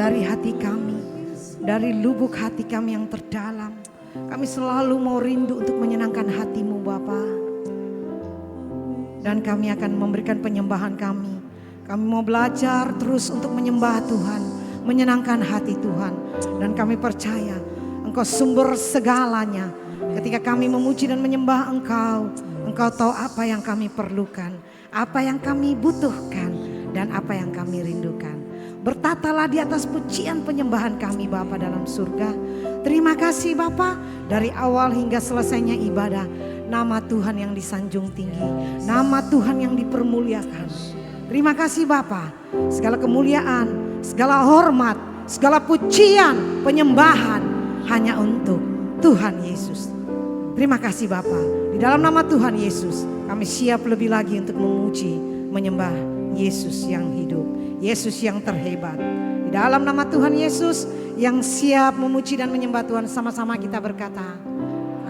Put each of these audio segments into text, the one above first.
dari hati kami, dari lubuk hati kami yang terdalam. Kami selalu mau rindu untuk menyenangkan hati-Mu Bapa. Dan kami akan memberikan penyembahan kami. Kami mau belajar terus untuk menyembah Tuhan, menyenangkan hati Tuhan. Dan kami percaya Engkau sumber segalanya. Ketika kami memuji dan menyembah Engkau, Engkau tahu apa yang kami perlukan, apa yang kami butuhkan, dan apa yang kami rindukan. Bertatalah di atas pujian penyembahan kami Bapa dalam surga. Terima kasih Bapa, dari awal hingga selesainya ibadah, nama Tuhan yang disanjung tinggi, nama Tuhan yang dipermuliakan. Terima kasih Bapa, segala kemuliaan, segala hormat, segala pujian, penyembahan hanya untuk Tuhan Yesus. Terima kasih Bapa, di dalam nama Tuhan Yesus kami siap lebih lagi untuk memuji, menyembah Yesus yang hidup, Yesus yang terhebat. Di dalam nama Tuhan Yesus yang siap memuji dan menyembah Tuhan, sama-sama kita berkata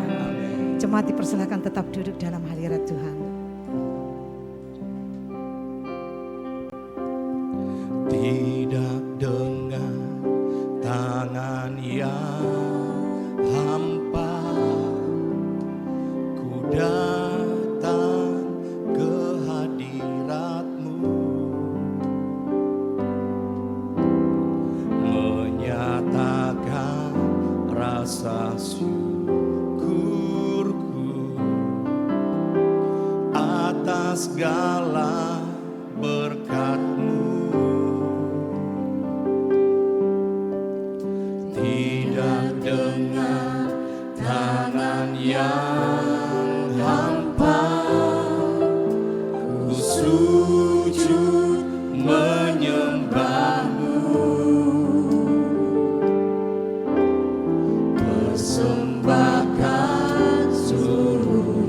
amin. Jemaat dipersilakan tetap duduk dalam hadirat Tuhan. Tidak dengan tangan yang hampa ku datang ke hadirat-Mu, menyatakan rasa syukurku atas segala berkat-Mu. Tidak dengan tangan yang hampa ku sujud menyembah-Mu, persembahkan seluruh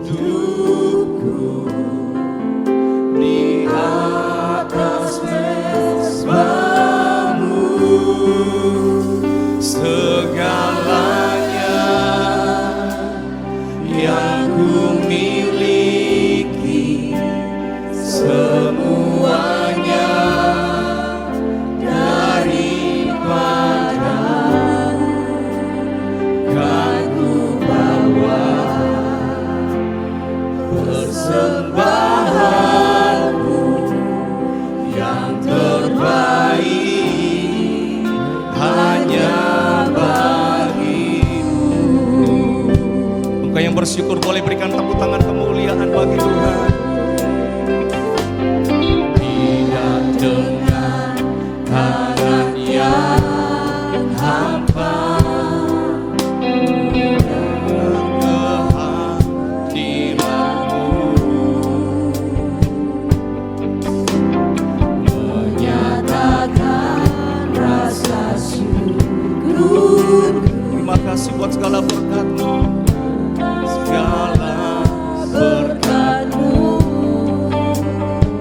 hidupku di atas mezbah-Mu. Segalanya yang ku miliki, semuanya daripada-Mu kan ku bawa, persembahanku yang terbaik hanya bagi-Mu. Engkau yang bersyukur boleh berikan tepuk tangan kemuliaan bagi Tuhan. Tidak dengan tangan yang hampa ke hadirat-Mu, menyatakan rasa syukur. Terima kasih buat segala berkat-Mu, segala berkat-Mu.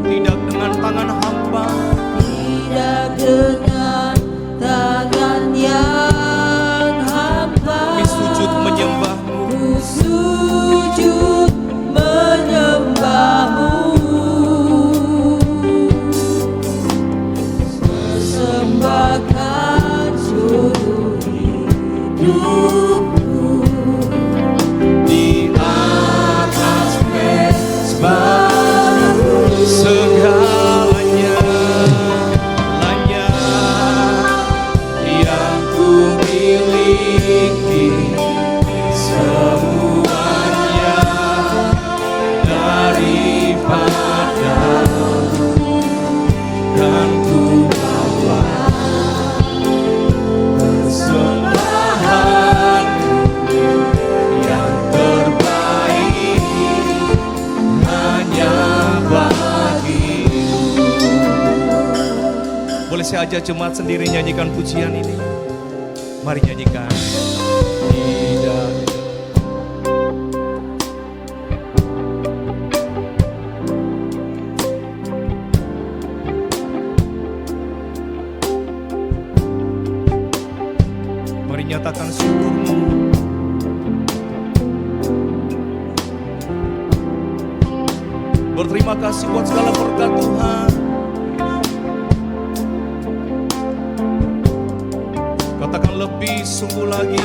Tidak dengan tangan hampa, Tidak dengan tangan yang hampa, kami sujud menyembah-Mu. ku sujud menyembah-Mu, persembahkan seluruh hidupku Di atas mezbah-Mu, segalanya hanya yang ku miliki, semuanya daripada-Mu kan ku bawa, persembahanku yang terbaik hanya bagi-Mu. Boleh saya ajak jemaat sendiri nyanyikan pujian ini? Mari nyanyikan. Tidak Mari nyatakan syukur-Mu. Berterima kasih buat segala berkat Tuhan. Katakan lebih sungguh lagi.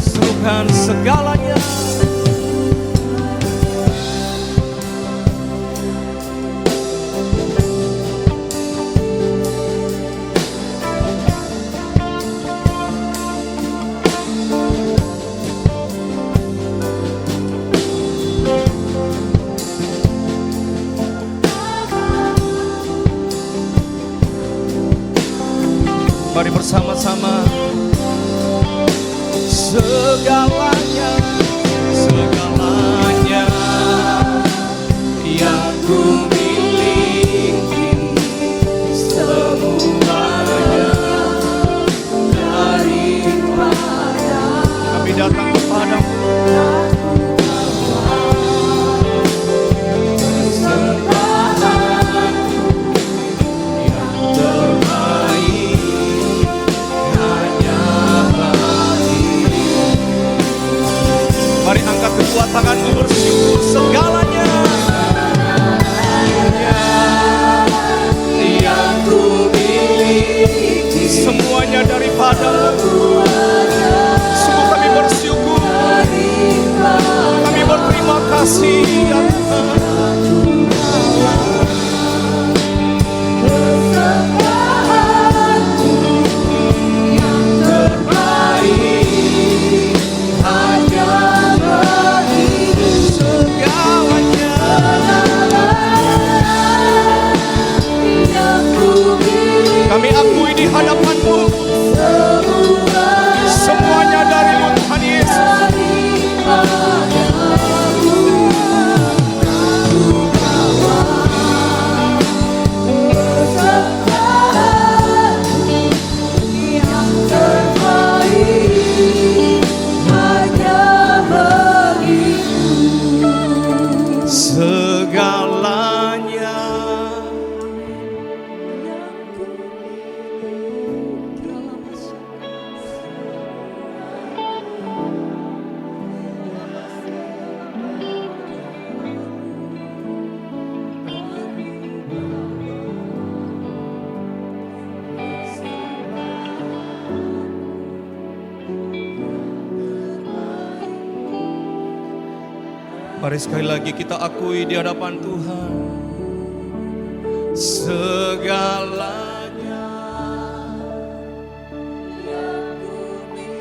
Serukan segalanya. Mari bersama-sama. Segalanya, segalanya yang ku miliki, semuanya daripada kami datang kepadamu. Mari angkat kedua tanganmu bersyukur segalanya yang ku miliki, semuanya daripadamu. Sungguh kami bersyukur, kami berterima kasih ya Tuhan. Yang terbaik hanya kami akui di hadapan-Mu, semuanya dari-Mu Tuhan Yesus. Yang terbaik hanya bagimu. Segalanya mari sekali lagi kita akui di hadapan Tuhan. Segalanya Yang ku miliki,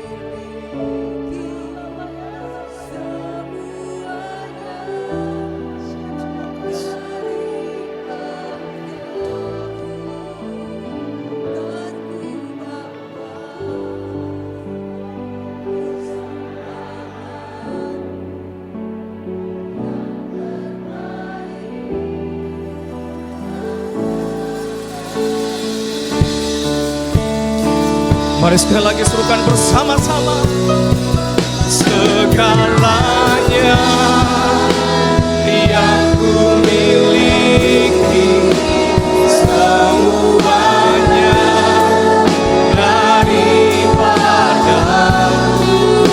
mari sekali lagi serukan bersama-sama. Segalanya yang ku miliki, semuanya daripada-Mu,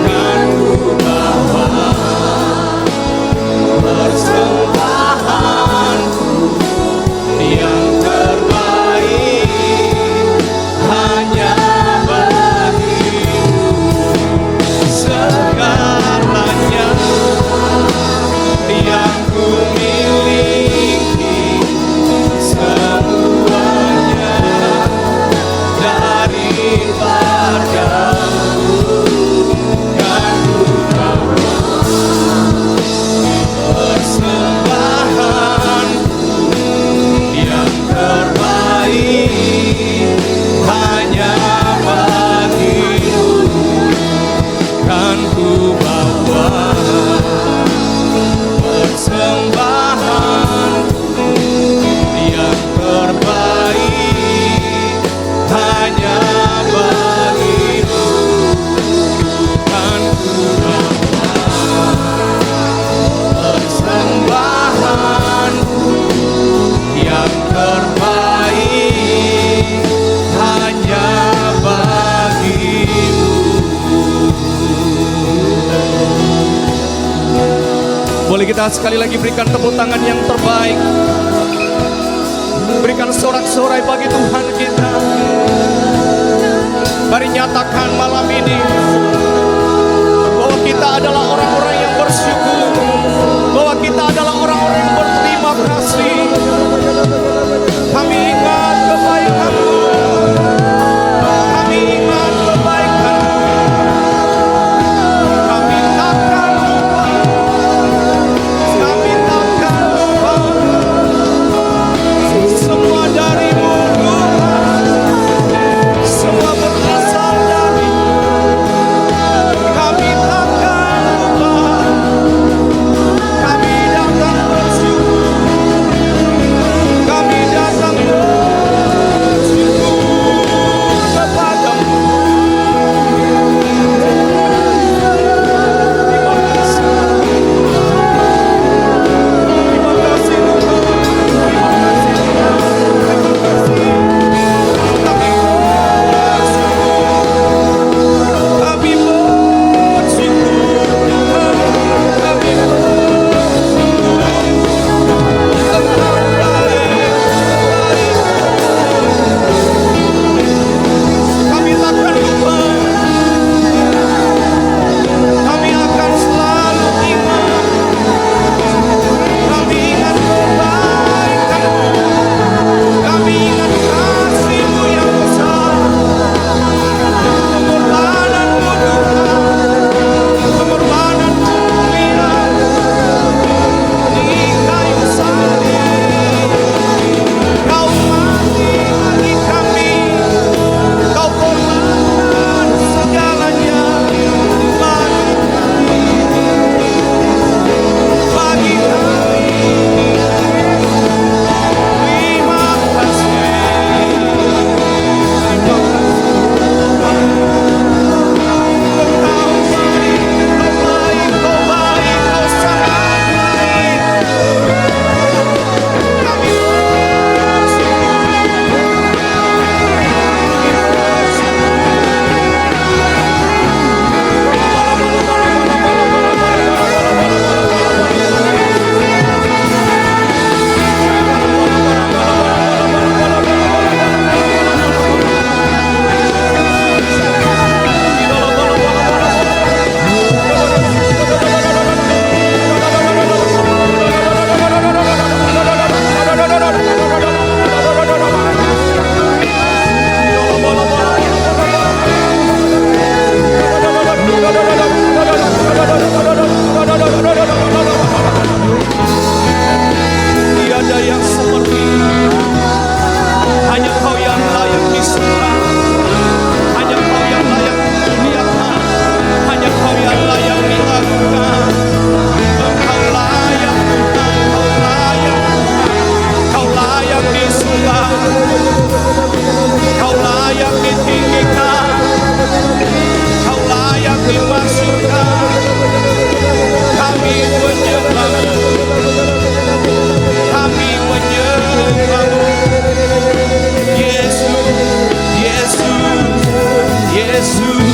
kan ku bawa persembahanku yang terbaik hanya bagimu. Segalanya kita sekali lagi berikan tepuk tangan yang terbaik. Berikan sorak-sorai bagi Tuhan kita. Mari nyatakan malam ini bahwa kita adalah orang-orang yang bersyukur, bahwa kita adalah orang-orang yang berterima kasih. Kami ingat kebaikan-Mu, kami ingat kebaikan-Mu. Kami takkan lupa, kami takkan lupa. Semua dari-Mu Tuhan, semua berasal dari-Mu. Kami takkan lupa, kami datang bersyukur, kami datang bersyukur kepadamu. Terima kasih, terima kasih Tuhan, terima kasih Tuhan, terima kasih. Kami bersyukur, kami bersyukur Tuhan, kami bersyukur. Engkau baik, kami takkan lupa, kami akan selalu ingat, kami ingat kebaikan-Mu, kami ingat kasih-Mu yang besar, pengorbanan-Mu Tuhan, pengorbanan-Mu mulia di kayu salib. Kau mati bagi kami, Kau korbankan segalanya bagi kami. Terima kasih, terima kasih. Engkau baik, Kau baik, Kau baik, Kau sangat baik. Kami tiada yang seperti-Mu. Hanya Kau yang layak disembah, hanya Kau yang layak dimuliakan, hanya Kau yang layak dilakukan. Engkau layak Tuhan, Kau layak Tuhan, Kau layak disembah, Kau layak ditinggikan, Kau layak dimaksudkan. Kami menyembah-Mu, kami menyembah-Mu. Yesus, Yesus, Yesus.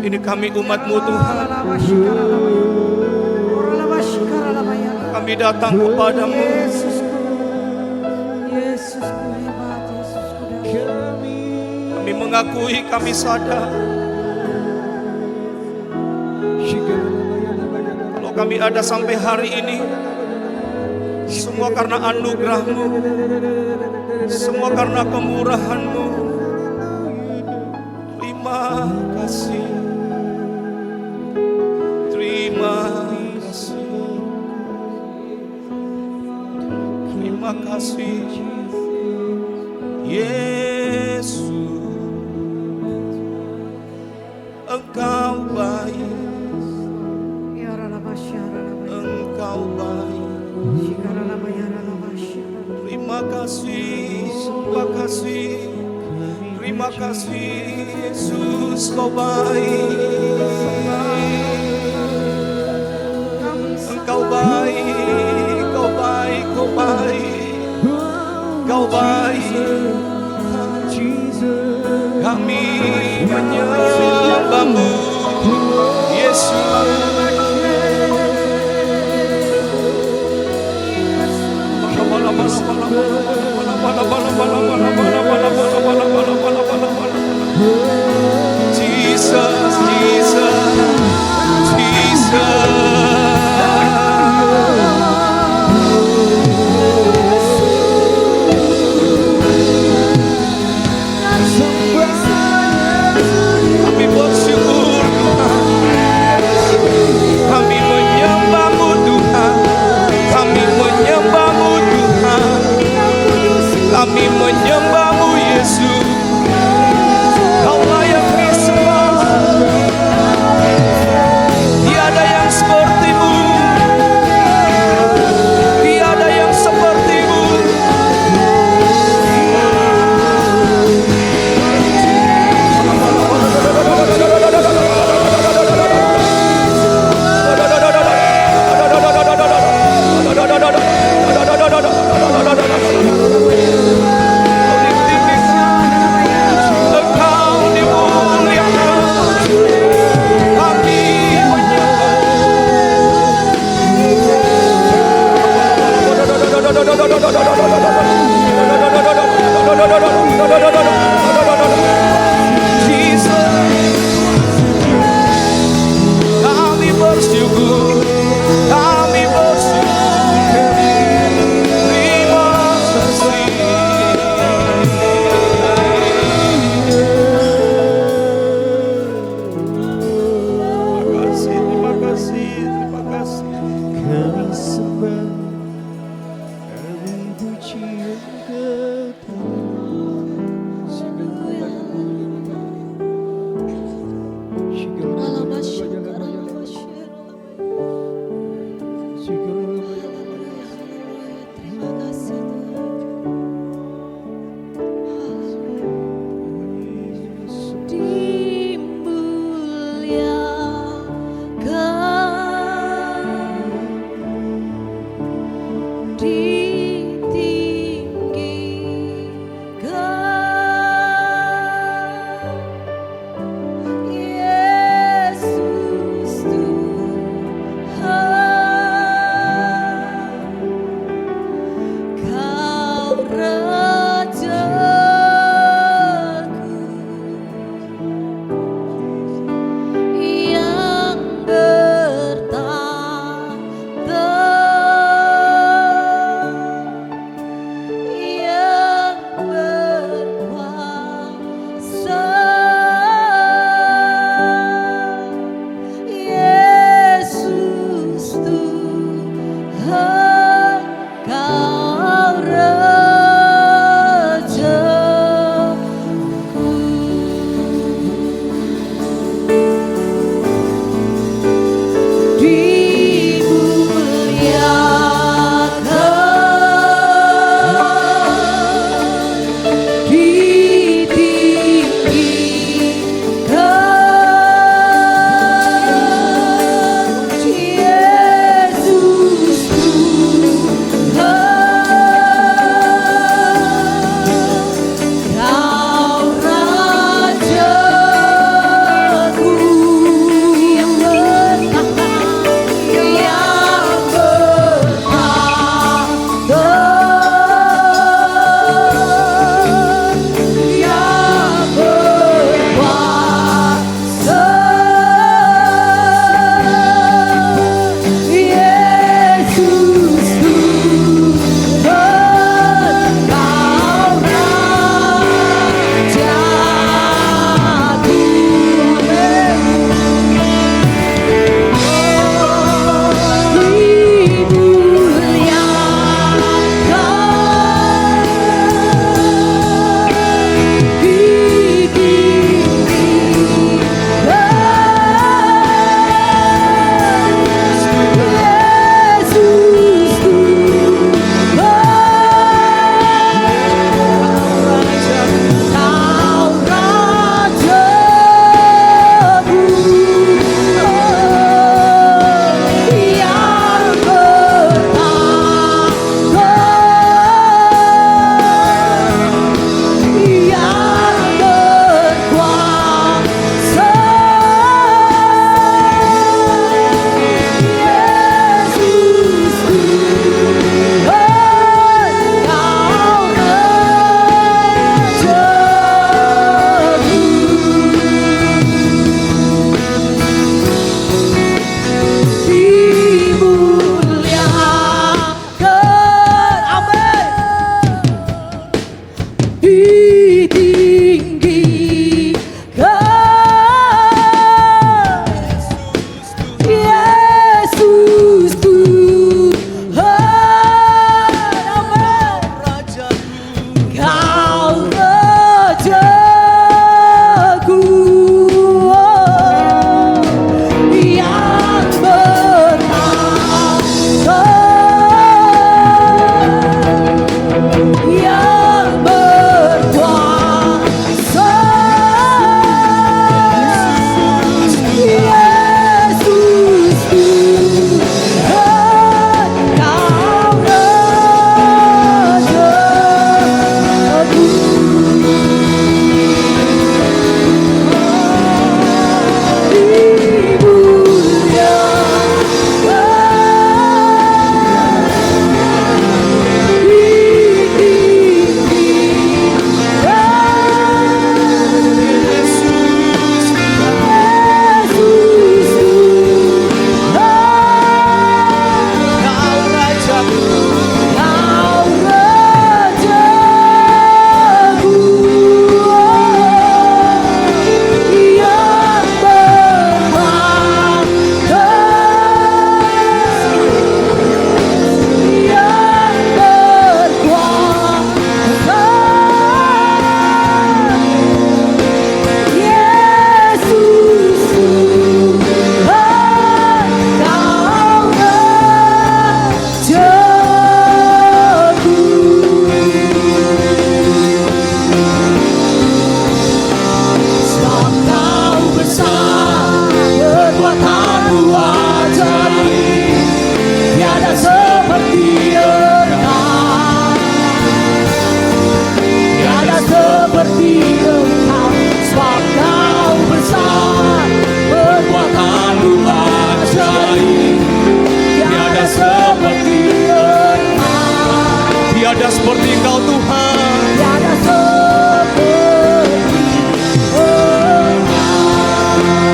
Ini kami umat-Mu Tuhan, kami datang kepadamu. Kami mengakui, kami sadar kalau kami ada sampai hari ini, semua karena anugerah-Mu, semua karena kemurahan-Mu. Terima kasih, terima kasih, terima kasih, Yesus. Engkau baik, Ya Ralabasya, Ralabaya, Engkau baik. Shikaralabaya, Ralabasya. Terima kasih, terima kasih, terima kasih Yesus, Kau baik. Engkau baik, Kau baik, Kau baik, Kau baik. Kami menyembah-Mu, Yesus. Jesus, Jesus, Jesus. Kami bersyukur Tuhan, kami menyembah-Mu Tuhan, kami menyembah-Mu Tuhan, kami menyembah-Mu Yesus. Kau layak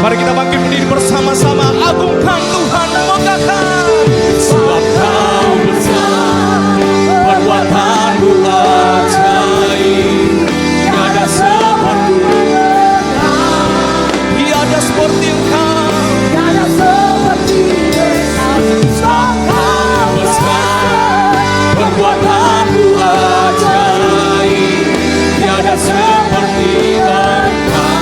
Mari kita bangkit berdiri bersama-sama, agungkan Tuhan, mogakan. Sebab Kau besar, perbuatan-Mu ajaib, tiada seperti Engkau. Tiada seperti Engkau. Sebab Kau besar, Perbuatan-Mu ajaib, tiada seperti Engkau.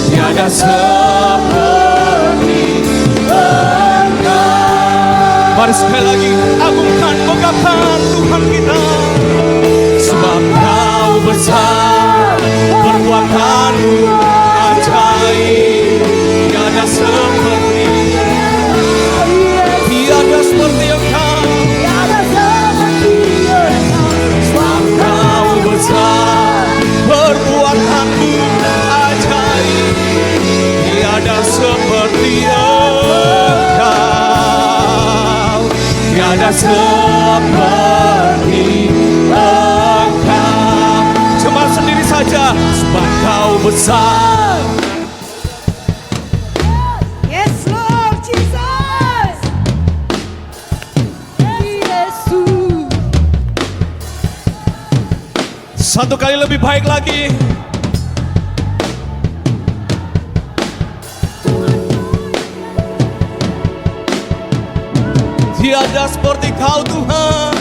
Tiada seperti Engkau. Mari sekali lagi, agungkan, mogakan Tuhan kita. Sebab Kau besar, perbuatan-Mu ajaib, tiada seperti Engkau. tiada seperti Engkau. Sebab Kau besar, perbuatan-Mu ajaib, tiada seperti Engkau. Tiada seperti Engkau. Cuma sendiri saja, sebab Kau besar. Yes Lord Jesus. Yesus. Satu kali lebih baik lagi. Tiada seperti Kau Tuhan.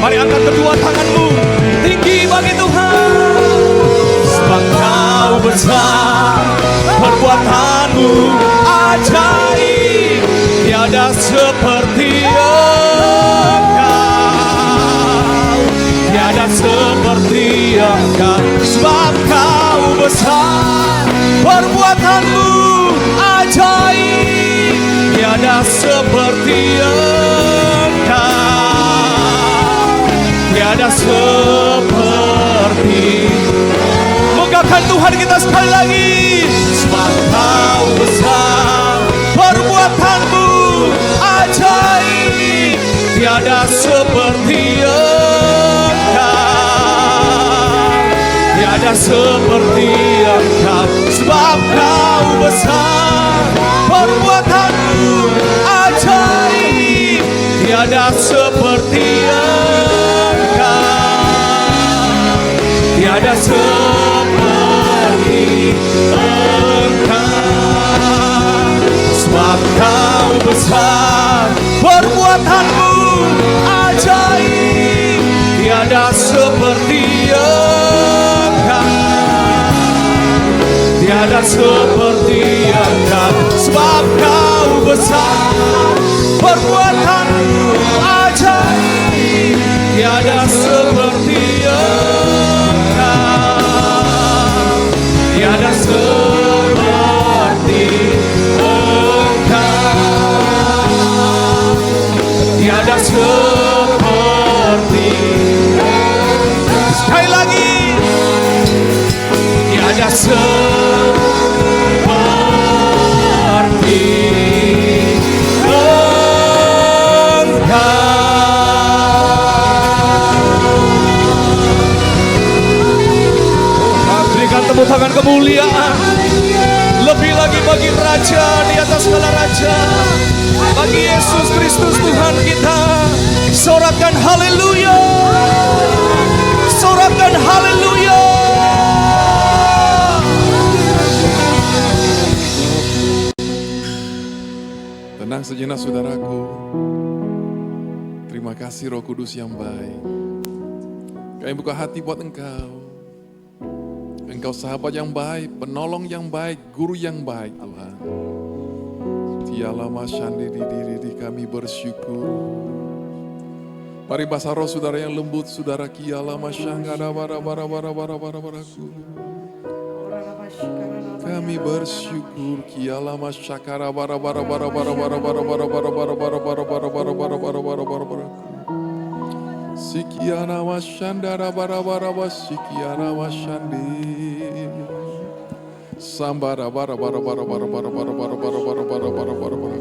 Mari angkat kedua tanganmu tinggi bagi Tuhan. Sebab Kau besar, perbuatan-Mu ajaib, tiada seperti Engkau. Tiada seperti Engkau. Sebab Kau besar, perbuatan-Mu ajaib, tiada seperti Engkau. Tiada seperti. Megahkan Tuhan kita sekali lagi. Sebab Kau besar, perbuatan-Mu ajaib, tiada seperti Engkau. Tiada seperti Engkau. Sebab Kau besar, perbuatan-Mu ajaib, tiada seperti Engkau. Tiada seperti Engkau. Sebab Kau besar, perbuatan-Mu ajaib, tiada seperti Engkau. Tiada seperti Engkau. Sebab Kau besar, perbuatan-Mu ajaib, tiada seperti Engkau. Tiada seperti Engkau. Tiada seperti. Sekali lagi. Tiada seperti Engkau. Berikan tepuk tangan kemuliaan. Lebih lagi bagi Raja di atas segala Raja, bagi Yesus Kristus Tuhan kita. Sorakan haleluya. Sorakan haleluya. Tenang sejenak saudaraku. Terima kasih Roh Kudus yang baik. Kami buka hati buat Engkau. Engkau sahabat yang baik, penolong yang baik, guru yang baik Tuhan. Tialama syandi di diri kami bersyukur. Mari bahasa roh saudara yang lembut, saudara kialama syanggada bara-bara-bara-bara-bara-bara-baraku. Kami bersyukur kialama syakara bara-bara-bara-bara-bara-bara-bara-bara-bara-bara-bara-bara-bara-bara-bara-bara-baraku. Sikiana wasyandara bara-bara-bara sikiana wasyandi. Sambara bara-bara-bara-bara-bara-bara-bara-bara-bara-bara-bara-bara-bara.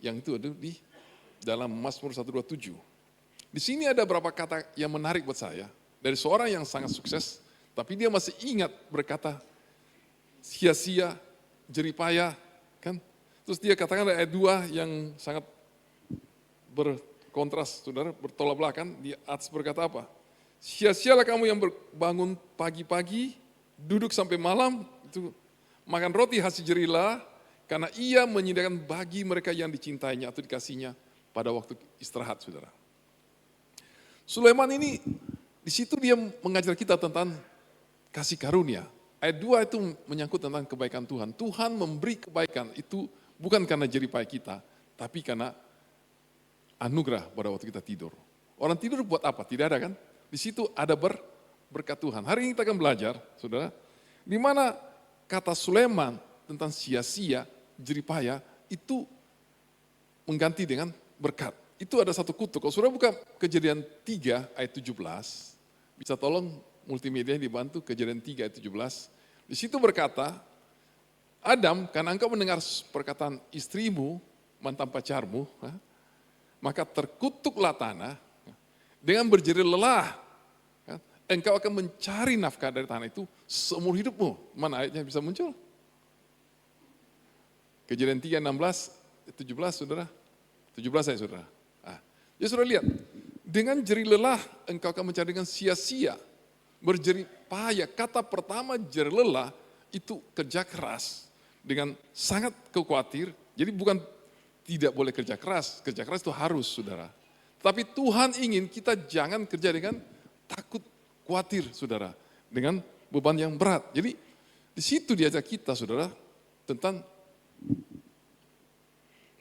yang itu ada di dalam Mazmur 127. Di sini ada beberapa kata yang menarik buat saya. Dari seorang yang sangat sukses, tapi dia masih ingat berkata sia-sia, jeripaya, kan? Terus dia katakan ada ayat 2 yang sangat berkontras, saudara, bertolak belakang. Di atas berkata apa? Sia-sialah kamu yang bangun pagi-pagi, duduk sampai malam, itu makan roti hasil jerih, karena ia menyediakan bagi mereka yang dicintainya atau dikasihnya pada waktu istirahat, saudara. Sulaiman ini, di situ dia mengajar kita tentang kasih karunia. Ayat 2 itu menyangkut tentang kebaikan Tuhan. Tuhan memberi kebaikan itu bukan karena jeripaya kita, tapi karena anugerah pada waktu kita tidur. Orang tidur buat apa? Tidak ada kan? Di situ ada berkat Tuhan. Hari ini kita akan belajar, saudara, di mana kata Sulaiman tentang sia-sia, jeripaya, itu mengganti dengan berkat. Itu ada satu kutuk. Kalau saudara buka Kejadian 3 ayat 17, bisa tolong multimedia dibantu Kejadian 3 ayat 17. Di situ berkata, Adam, karena engkau mendengar perkataan istrimu, mantan pacarmu, maka terkutuklah tanah, dengan berjerit lelah, engkau akan mencari nafkah dari tanah itu seumur hidupmu. Mana ayatnya bisa muncul? Kejadian 3, 16, 17, saudara. 17 saya, saudara. Ya saudara lihat, dengan jerih lelah engkau akan mencari dengan sia-sia, berjerih payah. Kata pertama jerih lelah itu kerja keras dengan sangat khawatir. Jadi bukan tidak boleh kerja keras itu harus, saudara. Tapi Tuhan ingin kita jangan kerja dengan takut, khawatir, saudara. Dengan beban yang berat. Jadi di situ diajak kita, saudara, tentang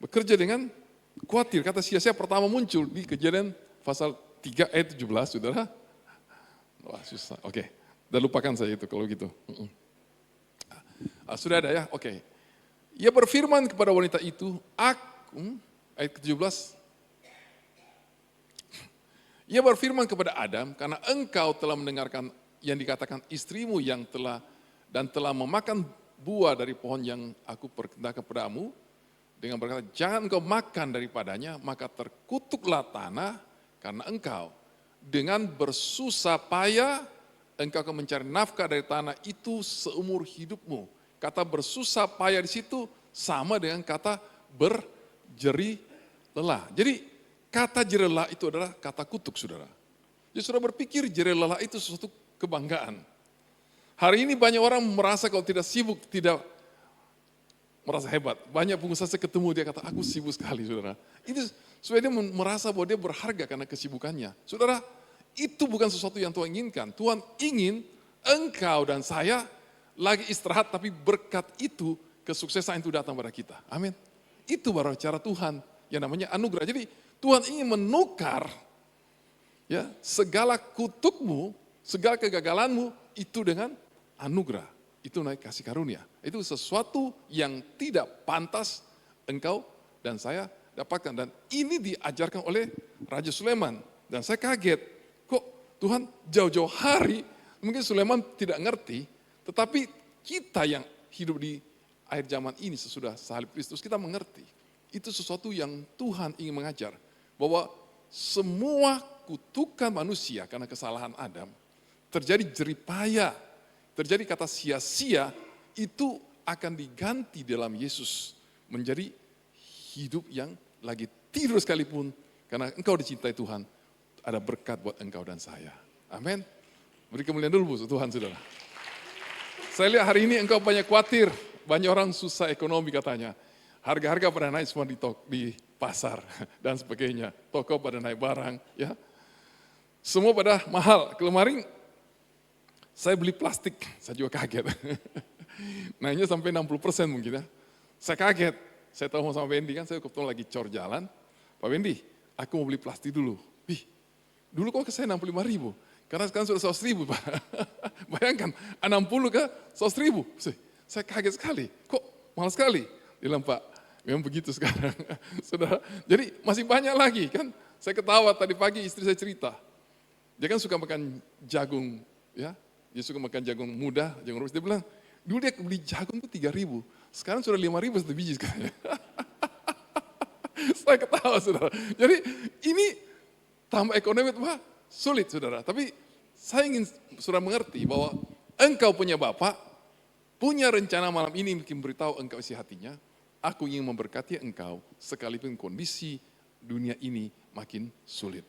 bekerja dengan khawatir. Kata sia-sia pertama muncul di Kejadian pasal 3 ayat 17, saudara. Wah susah, oke. Udah lupakan saya itu kalau gitu. Sudah ada ya, oke. Ia berfirman kepada wanita itu, ayat ke-17, ia berfirman kepada Adam, karena engkau telah mendengarkan yang dikatakan istrimu yang telah memakan buah dari pohon yang aku perintahkan kepadamu, dengan berkata, jangan engkau makan daripadanya, maka terkutuklah tanah, karena engkau dengan bersusah payah, engkau akan mencari nafkah dari tanah itu seumur hidupmu. Kata bersusah payah di situ sama dengan kata berjerih lelah. Jadi kata jerih lelah itu adalah kata kutuk, saudara. Jadi saudara berpikir jerih lelah itu sesuatu kebanggaan. Hari ini banyak orang merasa kalau tidak sibuk, tidak merasa hebat. Banyak pengusaha saya ketemu, dia kata, aku sibuk sekali, saudara. Itu supaya dia merasa bahwa dia berharga karena kesibukannya. Saudara, itu bukan sesuatu yang Tuhan inginkan. Tuhan ingin engkau dan saya lagi istirahat, tapi berkat itu, kesuksesan itu datang pada kita. Amin. Itu baru cara Tuhan yang namanya anugerah. Jadi Tuhan ingin menukar ya segala kutukmu, segala kegagalanmu itu dengan anugerah. Itu naik kasih karunia. Itu sesuatu yang tidak pantas engkau dan saya dapatkan. Dan ini diajarkan oleh Raja Sulaiman. Dan saya kaget, kok Tuhan jauh-jauh hari, mungkin Sulaiman tidak ngerti, tetapi kita yang hidup di akhir zaman ini sesudah salib Kristus, kita mengerti. Itu sesuatu yang Tuhan ingin mengajar. Bahwa semua kutukan manusia karena kesalahan Adam, terjadi jeripaya, terjadi kata sia-sia, itu akan diganti dalam Yesus. Menjadi hidup yang lagi tidur sekalipun, karena engkau dicintai Tuhan, ada berkat buat engkau dan saya. Amin. Beri kemuliaan dulu Tuhan, saudara. Saya lihat hari ini engkau banyak khawatir, banyak orang susah ekonomi katanya. Harga-harga pada naik semua di pasar dan sebagainya. Toko pada naik barang, ya. Semua pada mahal. Kemarin saya beli plastik, saya juga kaget. Naiknya sampai 60% mungkin ya. Saya kaget. Saya tahu sama Wendy kan, saya kebetulan lagi cor jalan. Pak Wendy, aku mau beli plastik dulu. Dulu kok ke saya 65.000. Karena sekarang sudah 100.000, Pak. Bayangkan, 60 ke 100.000. Saya kaget sekali. Kok mahal sekali? Dia bilang, Pak, memang begitu sekarang. Saudara, jadi masih banyak lagi kan. Saya ketawa tadi pagi istri saya cerita. Dia kan suka makan jagung, ya. Dia suka makan jagung muda, jagung rebus. Dia bilang, dulu dia beli jagung itu 3.000. Sekarang sudah 5.000 satu biji sekarang. Saya ketawa saudara. Jadi ini tambah ekonomi itu sulit saudara. Tapi saya ingin saudara mengerti bahwa engkau punya Bapa, punya rencana malam ini mungkin beritahu engkau isi hatinya. Aku ingin memberkati engkau sekalipun kondisi dunia ini makin sulit.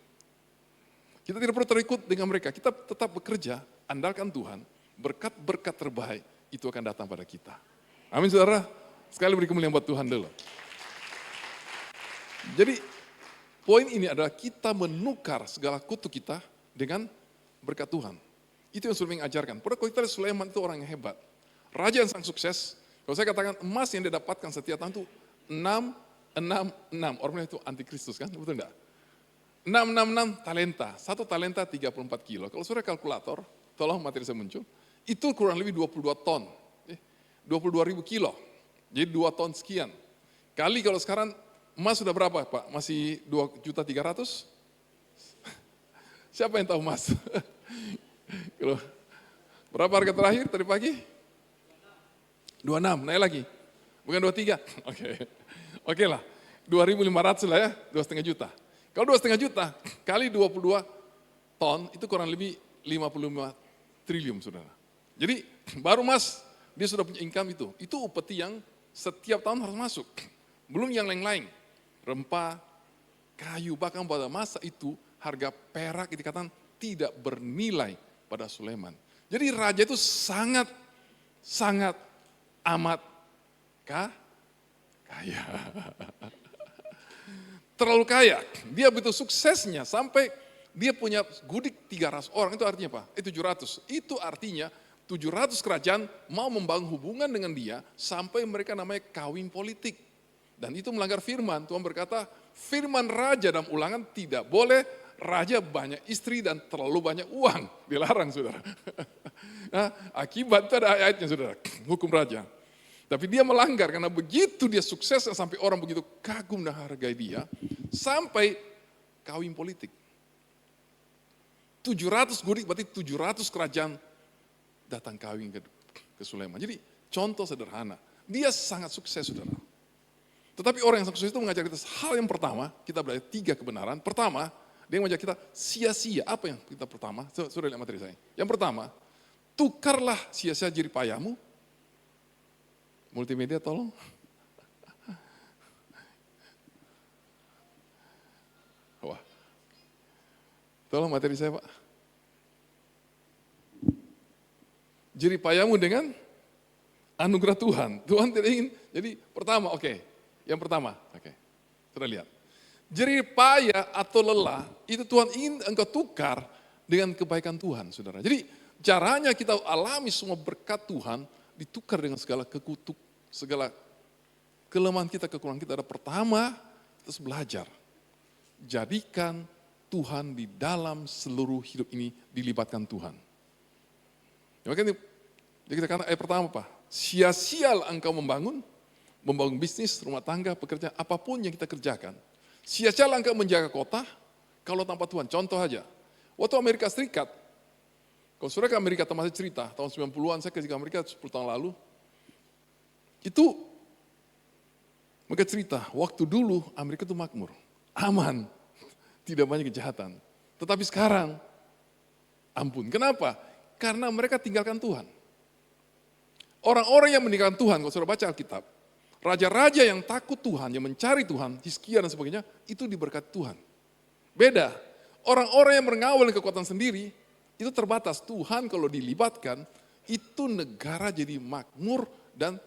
Kita tidak perlu terikut dengan mereka, kita tetap bekerja, andalkan Tuhan, berkat-berkat terbaik itu akan datang pada kita. Amin saudara, sekali beri kemuliaan buat Tuhan dulu. Jadi poin ini adalah kita menukar segala kutuk kita dengan berkat Tuhan. Itu yang Sulaiman ajarkan. Padahal kalau kita lihat Sulaiman itu orang yang hebat. Raja yang sangat sukses. Kalau saya katakan emas yang dia dapatkan setiap tahun itu 666. Orang itu antikristus kan, betul enggak? 666 talenta. Satu talenta 34 kilo. Kalau saudara kalkulator, tolong materi saya muncul. Itu kurang lebih 22 ton. 22 ribu kilo. Jadi 2 ton sekian. Kali kalau sekarang emas sudah berapa Pak? Masih 2.300.000? Siapa yang tahu emas? Kalau berapa harga terakhir tadi pagi? 26, naik lagi. Bukan 23. Oke lah. 2.500 lah ya, 2,5 juta. Kalau 2,5 juta kali 22 ton itu kurang lebih 55 triliun saudara. Jadi baru emas dia sudah punya income itu. Itu upeti yang setiap tahun harus masuk. Belum yang lain-lain. Rempah, kayu, bahkan pada masa itu harga perak dikatakan tidak bernilai pada Sulaiman. Jadi raja itu sangat amat kaya. Terlalu kaya. Dia begitu suksesnya sampai dia punya gudik 300 orang. Itu artinya apa? 700. Itu artinya 700 kerajaan mau membangun hubungan dengan dia sampai mereka namanya kawin politik. Dan itu melanggar firman. Tuhan berkata, firman raja dalam ulangan tidak boleh raja banyak istri dan terlalu banyak uang. Dilarang saudara. Nah, akibat itu ada ayatnya saudara, hukum raja. Tapi dia melanggar karena begitu dia sukses sampai orang begitu kagum dan hargai dia. Sampai kawin politik. 700 gudik berarti 700 kerajaan datang kawin ke Sulaiman. Jadi contoh sederhana. Dia sangat sukses saudara. Tetapi orang yang sukses itu mengajar kita hal yang pertama, kita belajar 3 kebenaran. Pertama, dia mengajar kita sia-sia. Apa yang kita pertama? Sudah lihat materi saya. Yang pertama, tukarlah sia-sia jerih payahmu. Multimedia tolong. Wah. Tolong materi saya Pak. Jerih payahmu dengan anugerah Tuhan. Tuhan tidak ingin. Jadi pertama, Yang pertama, sudah lihat. Jerih payah atau lelah, itu Tuhan ingin engkau tukar dengan kebaikan Tuhan, saudara. Jadi caranya kita alami semua berkat Tuhan, ditukar dengan segala kekutuk, segala kelemahan kita, kekurangan kita. Ada pertama, kita harus belajar. Jadikan Tuhan di dalam seluruh hidup ini dilibatkan Tuhan. Makanya kita katakan ayat pertama apa? Sia-sialah engkau membangun bisnis, rumah tangga, pekerjaan, apapun yang kita kerjakan. Sia-sialah engkau menjaga kota, kalau tanpa Tuhan. Contoh aja, waktu Amerika Serikat, kalau saudara ke Amerika, masih cerita, tahun 90-an saya ke Amerika 10 tahun lalu, itu mereka cerita, waktu dulu Amerika itu makmur, aman, tidak banyak kejahatan. Tetapi sekarang, ampun, kenapa? Karena mereka tinggalkan Tuhan. Orang-orang yang meninggalkan Tuhan, kalau saudara baca Alkitab, raja-raja yang takut Tuhan, yang mencari Tuhan, Hizkia dan sebagainya, itu diberkati Tuhan. Beda, orang-orang yang mengawal kekuatan sendiri, itu terbatas. Tuhan kalau dilibatkan, itu negara jadi makmur dan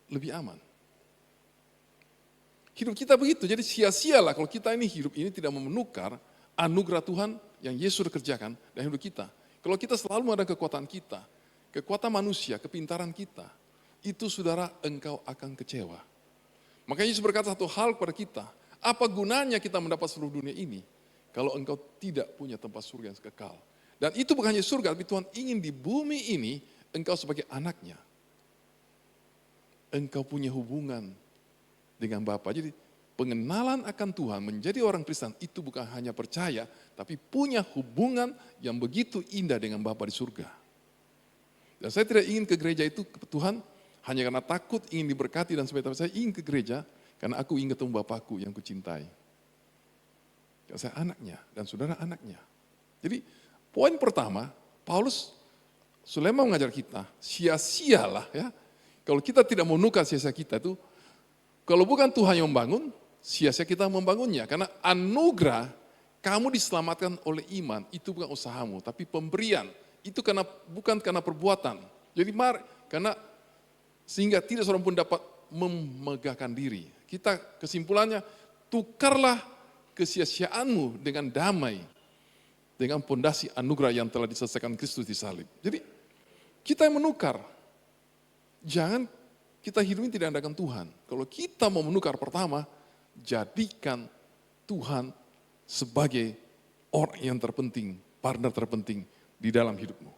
lebih aman. Hidup kita begitu, jadi sia-sialah kalau kita ini hidup ini tidak menukar anugerah Tuhan yang Yesus sudah kerjakan dalam hidup kita. Kalau kita selalu ada kekuatan kita, kekuatan manusia, kepintaran kita, itu saudara engkau akan kecewa. Makanya Yesus berkata satu hal kepada kita, apa gunanya kita mendapat seluruh dunia ini kalau engkau tidak punya tempat surga yang kekal. Dan itu bukan hanya surga, tapi Tuhan ingin di bumi ini engkau sebagai anaknya. Engkau punya hubungan dengan Bapa. Jadi pengenalan akan Tuhan menjadi orang Kristen itu bukan hanya percaya, tapi punya hubungan yang begitu indah dengan Bapa di surga. Dan saya tidak ingin ke gereja itu ke Tuhan hanya karena takut ingin diberkati dan sebagainya. Saya ingin ke gereja karena aku ingin ketemu Bapakku yang kucintai. Saya anaknya dan saudara anaknya. Jadi poin pertama, Paulus Sulaiman mengajar kita, sia-sialah ya. Kalau kita tidak menukar sia-sia kita itu, kalau bukan Tuhan yang membangun, sia-sia kita membangunnya. Karena anugerah, kamu diselamatkan oleh iman, itu bukan usahamu, tapi pemberian. Itu bukan karena perbuatan. Jadi karena sehingga tidak seorang pun dapat memegahkan diri. Kita kesimpulannya, tukarlah kesia-siaanmu dengan damai. Dengan pondasi anugerah yang telah diselesaikan Kristus di salib. Jadi kita yang menukar. Jangan kita hidup ini tidak andalkan Tuhan. Kalau kita mau menukar pertama, jadikan Tuhan sebagai orang yang terpenting, partner terpenting di dalam hidupmu.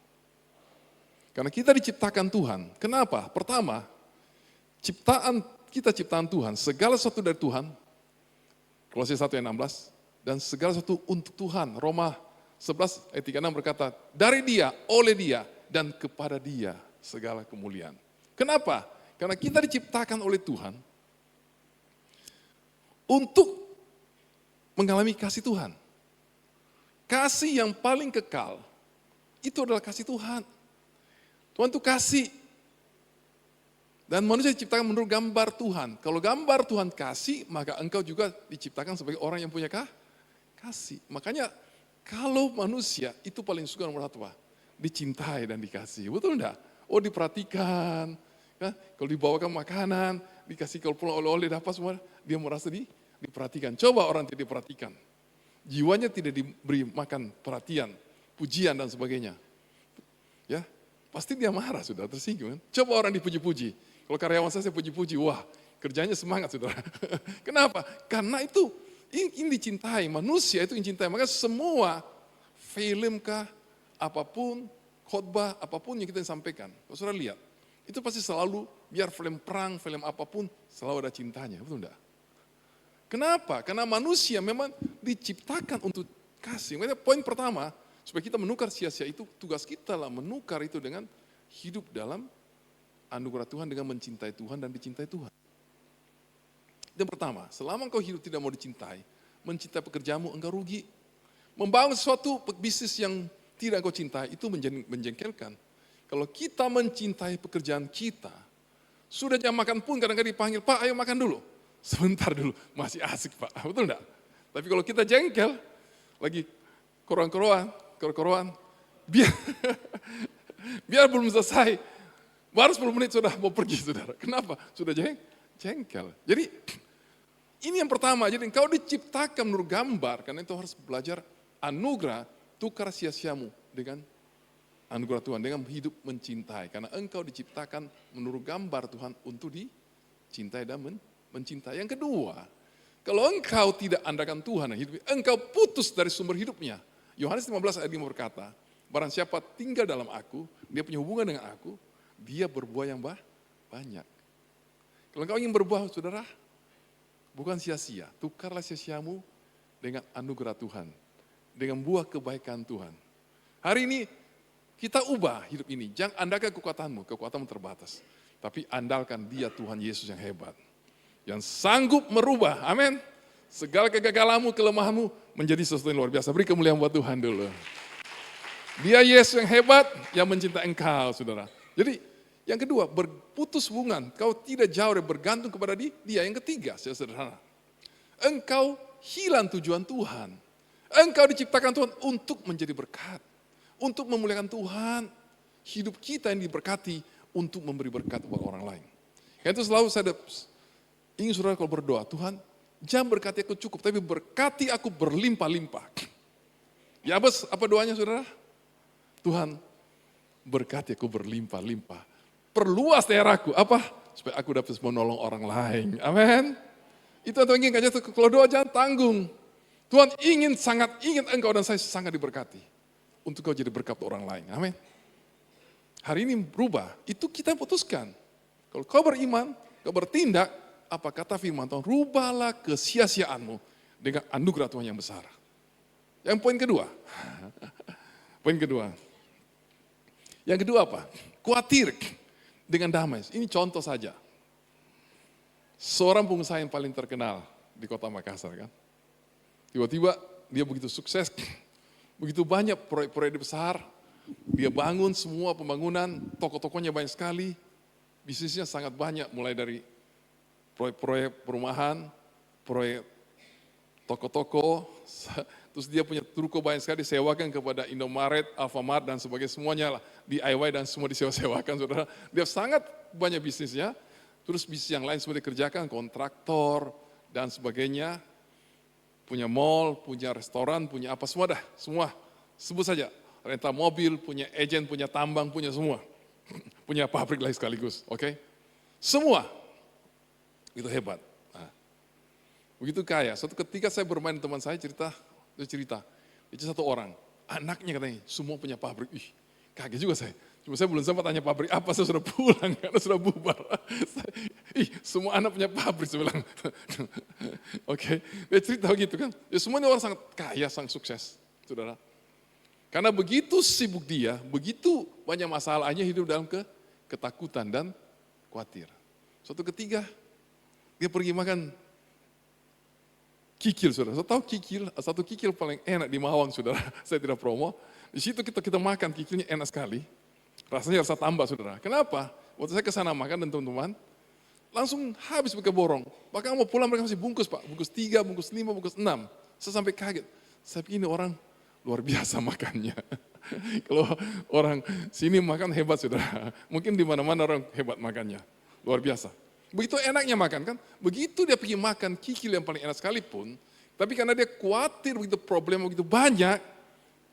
Karena kita diciptakan Tuhan. Kenapa? Pertama, kita ciptaan Tuhan, segala sesuatu dari Tuhan, Kolose 1 ayat 16, dan segala sesuatu untuk Tuhan. Roma 11 ayat 36 berkata, dari Dia, oleh Dia, dan kepada Dia segala kemuliaan. Kenapa? Karena kita diciptakan oleh Tuhan untuk mengalami kasih Tuhan. Kasih yang paling kekal, itu adalah kasih Tuhan. Tuhan itu kasih. Dan manusia diciptakan menurut gambar Tuhan. Kalau gambar Tuhan kasih, maka engkau juga diciptakan sebagai orang yang punya kasih. Makanya kalau manusia itu paling suka nomor satu, Pak, dicintai dan dikasih. Betul enggak? Oh, diperhatikan. Ya, kalau dibawakan makanan, dikasih kalau pulang oleh-oleh dapat semua, dia merasa diperhatikan. Coba orang tidak diperhatikan. Jiwanya tidak diberi makan perhatian, pujian dan sebagainya. Ya, pasti dia marah, sudah tersinggung. Coba orang dipuji-puji. Kalau karyawan saya puji-puji, wah, kerjanya semangat, saudara. Kenapa? Karena itu ini dicintai, manusia itu dicintai. Maka semua film kah, apapun, khotbah, apapun yang kita sampaikan. Kalau saudara lihat, itu pasti selalu, biar film perang, film apapun, selalu ada cintanya, betul enggak? Kenapa? Karena manusia memang diciptakan untuk kasih. Makanya poin pertama, supaya kita menukar sia-sia itu, tugas kita lah menukar itu dengan hidup dalam anugerah Tuhan, dengan mencintai Tuhan dan dicintai Tuhan. Yang pertama, selama engkau hidup tidak mau dicintai, mencintai pekerjaanmu, engkau rugi. Membangun sesuatu bisnis yang tidak engkau cintai, itu menjengkelkan. Kalau kita mencintai pekerjaan kita, sudah jam makan pun kadang-kadang dipanggil, Pak ayo makan dulu. Sebentar dulu, masih asik Pak, betul enggak? Tapi kalau kita jengkel, lagi koroan, biar belum selesai, baru 10 menit sudah mau pergi saudara. Kenapa? Sudah jengkel. Jadi ini yang pertama, jadi engkau diciptakan menurut gambar, karena itu harus belajar anugerah, tukar sia-siamu dengan anugerah Tuhan, dengan hidup mencintai. Karena engkau diciptakan menurut gambar Tuhan untuk dicintai dan mencintai. Yang kedua, kalau engkau tidak andalkan Tuhan dan hidup, engkau putus dari sumber hidupnya. Yohanes 15 ayat 5 berkata, barang siapa tinggal dalam aku, dia punya hubungan dengan aku, dia berbuah yang banyak. Kalau engkau ingin berbuah, saudara, bukan sia-sia. Tukarlah sia-siamu dengan anugerah Tuhan, dengan buah kebaikan Tuhan. Hari ini kita ubah hidup ini. Jangan andalkan kekuatanmu terbatas. Tapi andalkan Dia Tuhan Yesus yang hebat. Yang sanggup merubah, amin. Segala kegagalanmu, kelemahanmu menjadi sesuatu yang luar biasa. Beri kemuliaan buat Tuhan dulu. Dia Yesus yang hebat, yang mencintai engkau, saudara. Jadi yang kedua, berputus hubungan. Kau tidak jauh dan bergantung kepada Dia. Yang ketiga, secara sederhana. Engkau hilang tujuan Tuhan. Engkau diciptakan Tuhan untuk menjadi berkat. Untuk memuliakan Tuhan. Hidup kita yang diberkati untuk memberi berkat buat orang lain. Itu selalu saya ingin saudara kalau berdoa, Tuhan jangan berkati aku cukup, tapi berkati aku berlimpah-limpah. Ya apa doanya saudara? Tuhan berkati aku berlimpah-limpah. Perluas daerahku, apa? Supaya aku dapat menolong orang lain. Amin. Itu yang Tuhan inginkan. Kalau doa jangan tanggung. Tuhan sangat ingin engkau dan saya sangat diberkati. Untuk kau jadi berkat orang lain. Amin. Hari ini berubah, itu kita putuskan. Kalau kau beriman, kau bertindak, apa kata firman Tuhan, rubahlah kesia-siaanmu dengan anugerah Tuhan yang besar. Yang poin kedua. Yang kedua apa? Khawatir dengan damai. Ini contoh saja. Seorang pengusaha yang paling terkenal di kota Makassar kan. Tiba-tiba dia begitu sukses, begitu banyak proyek-proyek besar, dia bangun semua pembangunan, toko-tokonya banyak sekali, bisnisnya sangat banyak, mulai dari proyek-proyek perumahan, proyek toko-toko, terus dia punya ruko banyak sekali disewakan kepada Indomaret, Alfamart dan sebagainya, semuanya lah, DIY dan semua disewa-sewakan, saudara. Dia sangat banyak bisnisnya, terus bisnis yang lain semua dikerjakan, kontraktor dan sebagainya, punya mall, punya restoran, punya apa, semua dah, semua, sebut saja. Rental mobil, punya agen, punya tambang, punya semua. Punya pabrik lagi sekaligus, oke? Semua. Itu hebat. Nah, begitu kaya. Suatu ketika saya bermain teman saya cerita, itu satu orang, anaknya katanya, semua punya pabrik. Ih, kaget juga saya. Cuma saya belum sempat tanya pabrik apa, saya sudah pulang karena sudah bubar. Semua anak punya pabrik, saya bilang. Oke, dia cerita begitu kan. Ya, semuanya orang sangat kaya, sangat sukses, saudara. Karena begitu sibuk dia, begitu banyak masalahnya hidup dalam ketakutan dan khawatir. Suatu ketika dia pergi makan kikil, saudara. Saya tahu kikil, satu kikil paling enak di Mawang, saudara. Saya tidak promo. Di situ kita makan kikilnya enak sekali. Rasanya rasa tambah, saudara. Kenapa? Waktu saya ke sana makan dan teman-teman, langsung habis pakai borong. Bahkan mau pulang mereka masih bungkus, Pak. Bungkus 3, bungkus 5, bungkus 6. Saya sampai kaget. Saya pikir ini orang luar biasa makannya. Kalau orang sini makan hebat, saudara. Mungkin di mana-mana orang hebat makannya. Luar biasa. Begitu enaknya makan kan. Begitu dia pergi makan kikil yang paling enak sekalipun. Tapi karena dia khawatir begitu problem begitu banyak.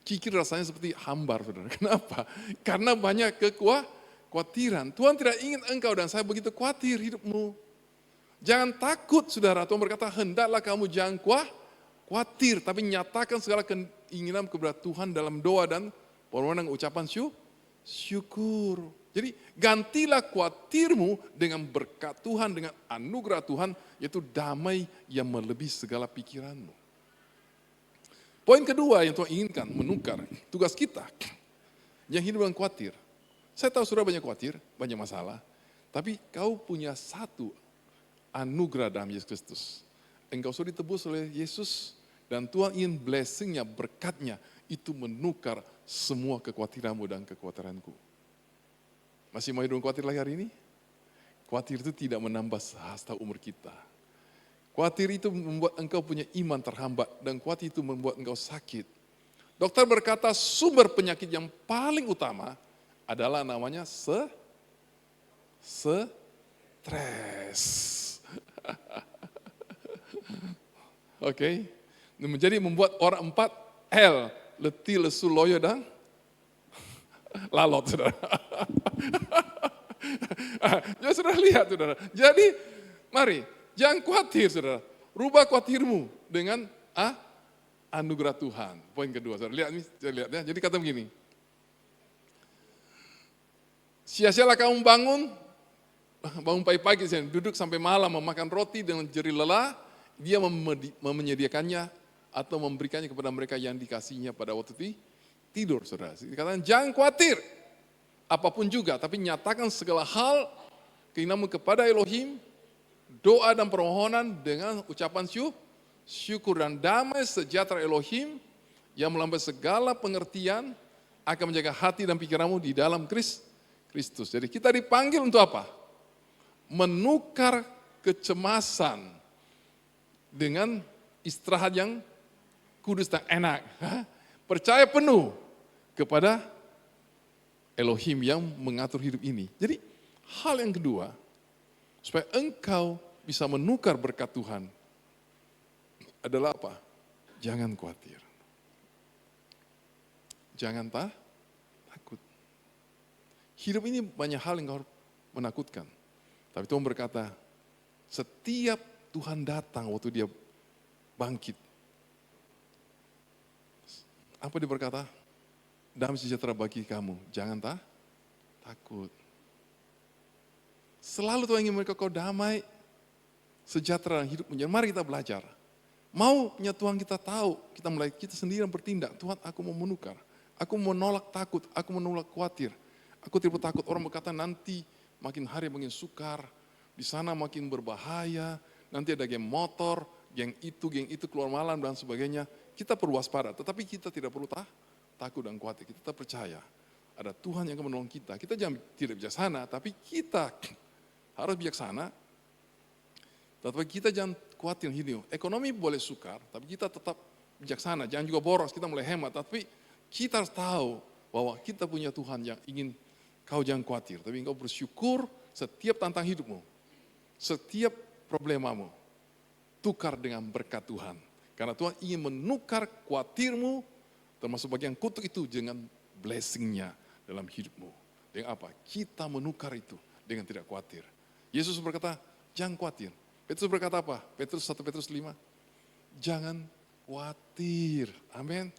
Kikil rasanya seperti hambar, saudara. Kenapa? Karena banyak kekhawatiran. Tuhan tidak ingin engkau dan saya begitu khawatir hidupmu. Jangan takut, saudara. Tuhan berkata, hendaklah kamu jangan khawatir, tapi nyatakan segala keinginan kepada Tuhan dalam doa dan permohonan ucapan syukur. Jadi gantilah khawatirmu dengan berkat Tuhan, dengan anugerah Tuhan, yaitu damai yang melebihi segala pikiranmu. Poin kedua yang Tuhan inginkan, menukar tugas kita yang hidup dengan khawatir. Saya tahu sudah banyak khawatir, banyak masalah, tapi kau punya satu anugerah dalam Yesus Kristus. Engkau sudah ditebus oleh Yesus, dan Tuhan ingin blessingnya, berkatnya, itu menukar semua kekhawatiranmu dan kekhawatiranku. Masih mau hidup khawatir lagi hari ini? Khawatir itu tidak menambah sehasta umur kita. Khawatir itu membuat engkau punya iman terhambat, dan khawatir itu membuat engkau sakit. Dokter berkata sumber penyakit yang paling utama adalah namanya stres. Oke. Menjadi membuat orang 4L, letih, lesu, loyo, dan lalot, saudara. Ya, saudara lihat, saudara. Jadi, mari, jangan khawatir, saudara. Rubah khawatirmu dengan anugerah Tuhan. Poin kedua, saudara. Lihat ya. Jadi kata begini. Sia-sialah kamu bangun pagi-pagi, duduk sampai malam memakan roti dengan jerih lelah. Dia menyediakannya atau memberikannya kepada mereka yang dikasihnya pada waktu tidur, saudara. Dikatakan jangan khawatir apapun juga, tapi nyatakan segala hal keinginanmu kepada Elohim, doa dan permohonan dengan ucapan syukur, dan damai sejahtera Elohim yang melampaui segala pengertian akan menjaga hati dan pikiranmu di dalam Kristus. Jadi kita dipanggil untuk apa? Menukar kecemasan dengan istirahat yang kudus dan enak. Percaya penuh kepada Elohim yang mengatur hidup ini. Jadi hal yang kedua, supaya engkau bisa menukar berkat Tuhan, adalah apa? Jangan khawatir. Jangan takut. Hidup ini banyak hal yang menakutkan. Tapi Tuhan berkata, setiap Tuhan datang waktu dia bangkit, apa dia berkata? Damai sejahtera bagi kamu, jangan takut. Selalu Tuhan ingin mereka kau damai, sejahtera dalam hidupmu. Mari kita belajar. Maunya Tuhan kita tahu, kita sendiri yang bertindak. Tuhan, aku mau menukar, aku mau menolak takut, aku mau menolak khawatir. Aku tidak takut orang berkata nanti makin hari makin sukar, di sana makin berbahaya, nanti ada geng motor, geng itu keluar malam dan sebagainya. kita perlu waspada, tetapi kita tidak perlu takut dan khawatir. Kita tetap percaya ada Tuhan yang akan menolong kita. Kita jangan tidak bijaksana, tapi kita harus bijaksana. Tetapi kita jangan khawatir hidup. Ekonomi boleh sukar, tapi kita tetap bijaksana. Jangan juga boros, kita mulai hemat. Tapi kita harus tahu bahwa kita punya Tuhan yang ingin kau jangan khawatir. Tapi engkau bersyukur setiap tantang hidupmu. Setiap problemamu. Tukar dengan berkat Tuhan. Karena Tuhan ingin menukar khawatirmu, termasuk bagian kutuk itu dengan blessing-Nya dalam hidupmu. Dengan apa? Kita menukar itu dengan tidak khawatir. Yesus berkata, jangan khawatir. Petrus berkata apa? 1 Petrus 5. Jangan khawatir. Amin.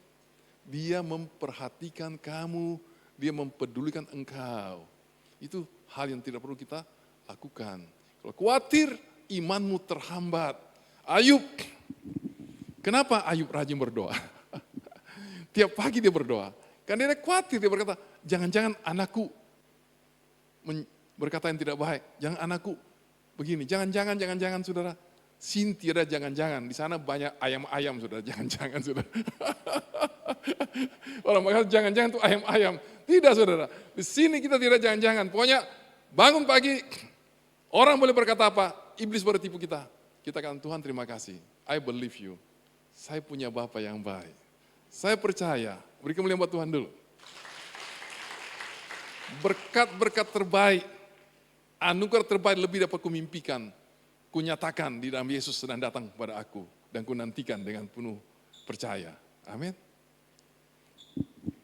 Dia memperhatikan kamu, dia mempedulikan engkau. Itu hal yang tidak perlu kita lakukan. Kalau khawatir, imanmu terhambat. Ayub, kenapa Ayub rajin berdoa? Tiap pagi dia berdoa. Karena dia khawatir, dia berkata, jangan-jangan anakku berkata yang tidak baik. Jangan anakku begini, jangan-jangan saudara. Sini tidak jangan-jangan, di sana banyak ayam-ayam saudara, jangan-jangan saudara. Orang bakal jangan-jangan tuh ayam-ayam. Tidak saudara, di sini kita tidak jangan-jangan. Pokoknya bangun pagi, orang boleh berkata apa, iblis boleh tipu kita. Kita katakan, Tuhan terima kasih, I believe you. Saya punya Bapa yang baik. Saya percaya, beri kemuliaan buat Tuhan dulu. Berkat-berkat terbaik, anugerah terbaik lebih dapat kumimpikan, kunyatakan di dalam Yesus sedang datang kepada aku. Dan kunantikan dengan penuh percaya. Amin.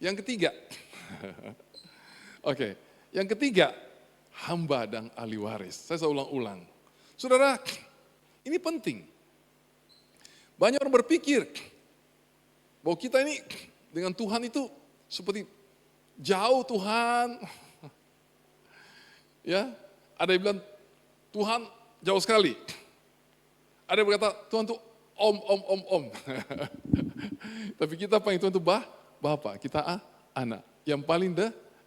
Yang ketiga, oke, yang ketiga, hamba dan ahli waris. Saya ulang-ulang. Saudara, ini penting. Banyak orang berpikir bahwa kita ini dengan Tuhan itu seperti jauh Tuhan. Ya, ada yang bilang Tuhan jauh sekali. Ada yang berkata Tuhan tuh om. Tapi kita panggil Tuhan itu Bapa, kita anak yang paling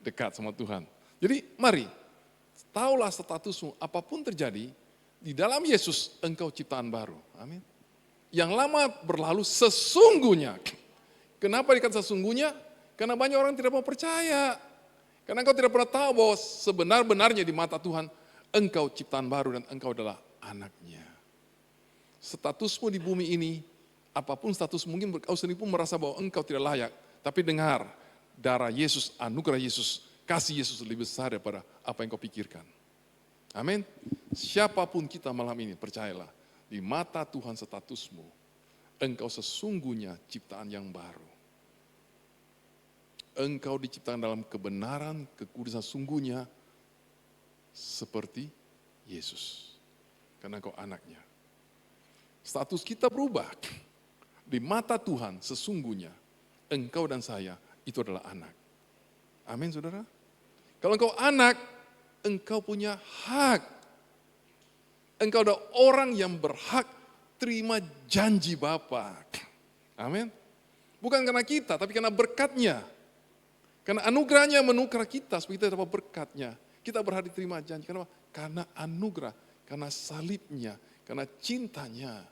dekat sama Tuhan. Jadi mari, taulah statusmu apapun terjadi, di dalam Yesus engkau ciptaan baru. Amin. Yang lama berlalu sesungguhnya. Kenapa dikatakan sesungguhnya? Karena banyak orang tidak mau percaya. Karena engkau tidak pernah tahu bahwa sebenar-benarnya di mata Tuhan, engkau ciptaan baru dan engkau adalah anaknya. Statusmu di bumi ini, apapun status mungkin kau sendiri pun merasa bahwa engkau tidak layak. Tapi dengar, darah Yesus, anugerah Yesus, kasih Yesus lebih besar daripada apa yang kau pikirkan. Amin. Siapapun kita malam ini, percayalah, di mata Tuhan statusmu, engkau sesungguhnya ciptaan yang baru. Engkau diciptakan dalam kebenaran, kekudusan sungguhnya, seperti Yesus. Karena engkau anaknya. Status kita berubah. Di mata Tuhan sesungguhnya, engkau dan saya itu adalah anak. Amin saudara. Kalau engkau anak, engkau punya hak. Engkau adalah orang yang berhak terima janji Bapa. Amin. Bukan karena kita, tapi karena berkatnya. Karena anugerahnya menukar kita, supaya kita dapat berkatnya. Kita berhak diterima janji. Kenapa? Karena anugerah, karena salibnya, karena cintanya.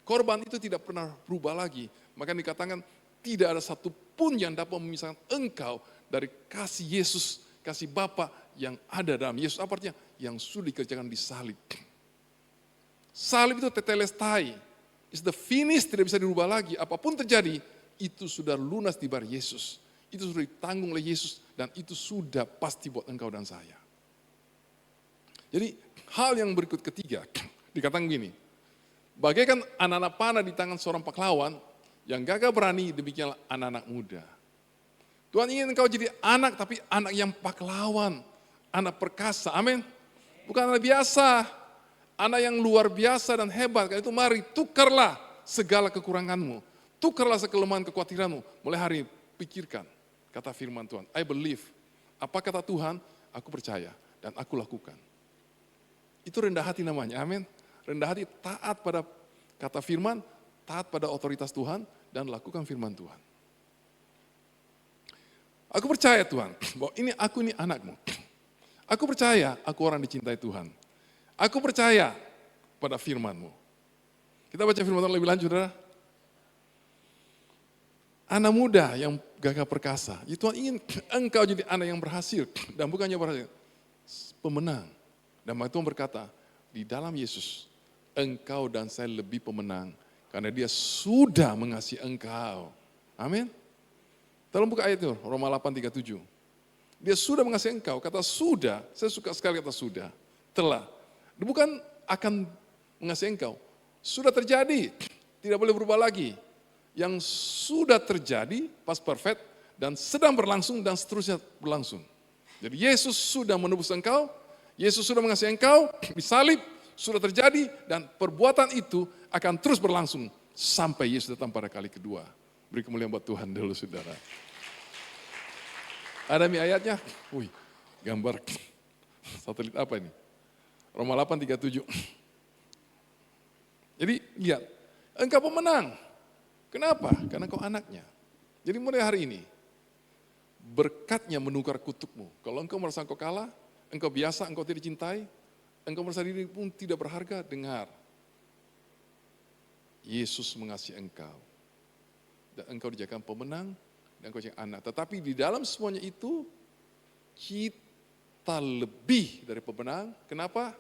Korban itu tidak pernah berubah lagi. Maka dikatakan tidak ada satupun yang dapat memisahkan engkau dari kasih Yesus, kasih Bapa yang ada dalam Yesus. Apa artinya? Yang sudah dikerjakan di salib. Salib itu tetelestai. It's the finish, tidak bisa dirubah lagi. Apapun terjadi, itu sudah lunas di bar Yesus. Itu sudah ditanggung oleh Yesus dan itu sudah pasti buat engkau dan saya. Jadi hal yang berikut ketiga, dikatakan begini. Bagaikan anak-anak panah di tangan seorang pahlawan, yang gagah berani demikianlah anak-anak muda. Tuhan ingin engkau jadi anak, tapi anak yang pahlawan, anak perkasa, amin. Bukan anak biasa, anak yang luar biasa dan hebat. Karena itu mari tukarlah segala kekuranganmu, tukarlah kelemahan kekhawatiranmu. Mulai hari ini pikirkan, kata firman Tuhan, I believe. Apa kata Tuhan? Aku percaya dan aku lakukan. Itu rendah hati namanya, amin. Rendah hati, taat pada kata firman, taat pada otoritas Tuhan, dan lakukan firman Tuhan. Aku percaya Tuhan, bahwa aku ini anakmu. Aku percaya aku orang dicintai Tuhan. Aku percaya pada firman-Mu. Kita baca firman Tuhan lebih lanjut, saudara. anak muda yang gagah perkasa. Tuhan ingin engkau jadi anak yang berhasil. Dan bukannya berhasil, pemenang. Dan maka Tuhan berkata, di dalam Yesus, engkau dan saya lebih pemenang. Karena dia sudah mengasihi engkau. Amin. Tolong buka ayat itu, Roma 8:37. Dia sudah mengasihi engkau, kata sudah, saya suka sekali kata sudah. Telah. Dia bukan akan mengasihi engkau. Sudah terjadi, tidak boleh berubah lagi. Yang sudah terjadi, pas perfect, dan sedang berlangsung, dan seterusnya berlangsung. Jadi Yesus sudah menebus engkau, Yesus sudah mengasihi engkau, disalib, sudah terjadi, dan perbuatan itu akan terus berlangsung sampai Yesus datang pada kali kedua. Beri kemuliaan buat Tuhan dulu, saudara. Ada mi ayatnya? Wih, gambar satelit apa ini? Roma 8:37. Jadi lihat, engkau pemenang. Kenapa? Karena engkau anaknya. Jadi mulai hari ini, berkatnya menukar kutukmu. Kalau engkau merasa engkau kalah, engkau biasa, engkau tidak dicintai, engkau merasa diri pun tidak berharga, dengar. Yesus mengasihi engkau. Dan engkau dijadikan pemenang, dan engkau jadi anak. Tetapi di dalam semuanya itu, kita lebih dari pemenang. Kenapa?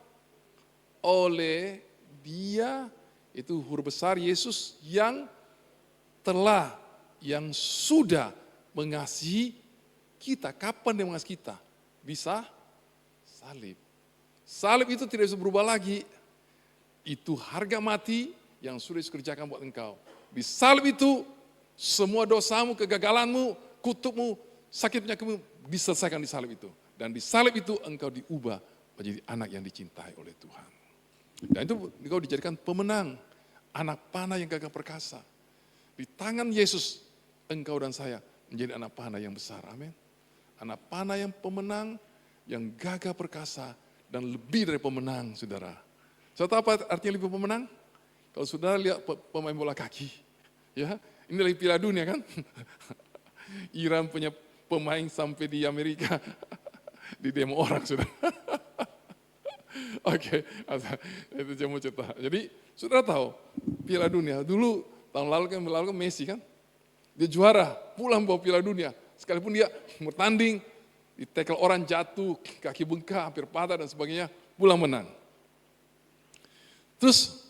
Oleh dia, itu huruf besar Yesus yang telah, yang sudah mengasihi kita. Kapan dia mengasihi kita? Bisa salib. Salib itu tidak bisa berubah lagi. Itu harga mati yang sudah dikerjakan buat engkau. Di salib itu, semua dosamu, kegagalanmu, kutukmu, sakit penyakitmu diselesaikan di salib itu. Dan di salib itu engkau diubah menjadi anak yang dicintai oleh Tuhan. Dan itu engkau dijadikan pemenang. Anak panah yang gagah perkasa. Di tangan Yesus, engkau dan saya menjadi anak panah yang besar. Amin. Anak panah yang pemenang, yang gagah perkasa, dan lebih dari pemenang, saudara. Saudara tahu apa artinya lebih pemenang? Kalau saudara lihat pemain bola kaki, ya, ini lagi Piala Dunia kan? Iran punya pemain sampai di Amerika, di demo orang, saudara. Oke, itu saya mau cerita. Jadi, saudara tahu, Piala Dunia, dulu tahun lalu kan Messi kan, dia juara, pulang bawa Piala Dunia. Sekalipun dia bertanding, ditekel orang jatuh, kaki bengkak, hampir patah dan sebagainya, pulang menang. Terus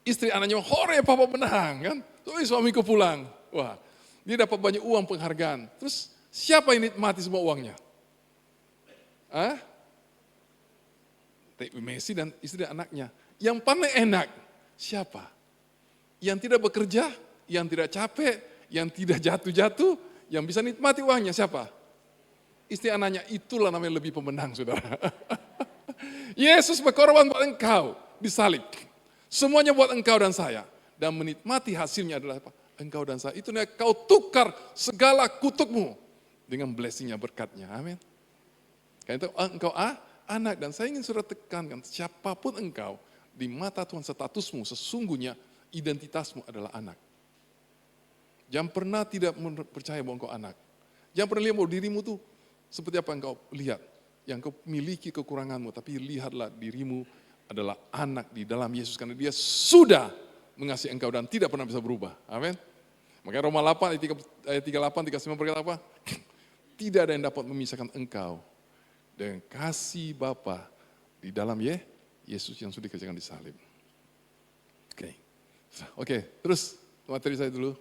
istri anaknya, hore papa menang kan, terus suamiku pulang. Wah, dia dapat banyak uang penghargaan. Terus siapa yang nikmati semua uangnya? Messi dan istri dan anaknya. Yang paling enak, siapa? Yang tidak bekerja, yang tidak capek, yang tidak jatuh-jatuh, yang bisa nikmati uangnya siapa? Istri anaknya, itulah namanya lebih pemenang, saudara. Yesus berkorban buat engkau, disalib. Semuanya buat engkau dan saya. Dan menikmati hasilnya adalah apa? Engkau dan saya. Itu kau tukar segala kutukmu dengan blessingnya, berkatnya. Amin. Karena itu engkau anak, dan saya ingin saudara tekankan, siapapun engkau, di mata Tuhan statusmu sesungguhnya identitasmu adalah anak. Jangan pernah tidak percaya bahwa engkau anak. Jangan pernah lihat bahwa dirimu tuh seperti apa engkau lihat. Yang kau miliki kekuranganmu, tapi lihatlah dirimu adalah anak di dalam Yesus. Karena dia sudah mengasihi engkau dan tidak pernah bisa berubah. Amin. Makanya Roma 8 ayat 38, 39 berkata apa? Tidak ada yang dapat memisahkan engkau dengan kasih Bapa di dalam Yesus yang sudah dikerjakan di salib. Oke, terus materi saya dulu.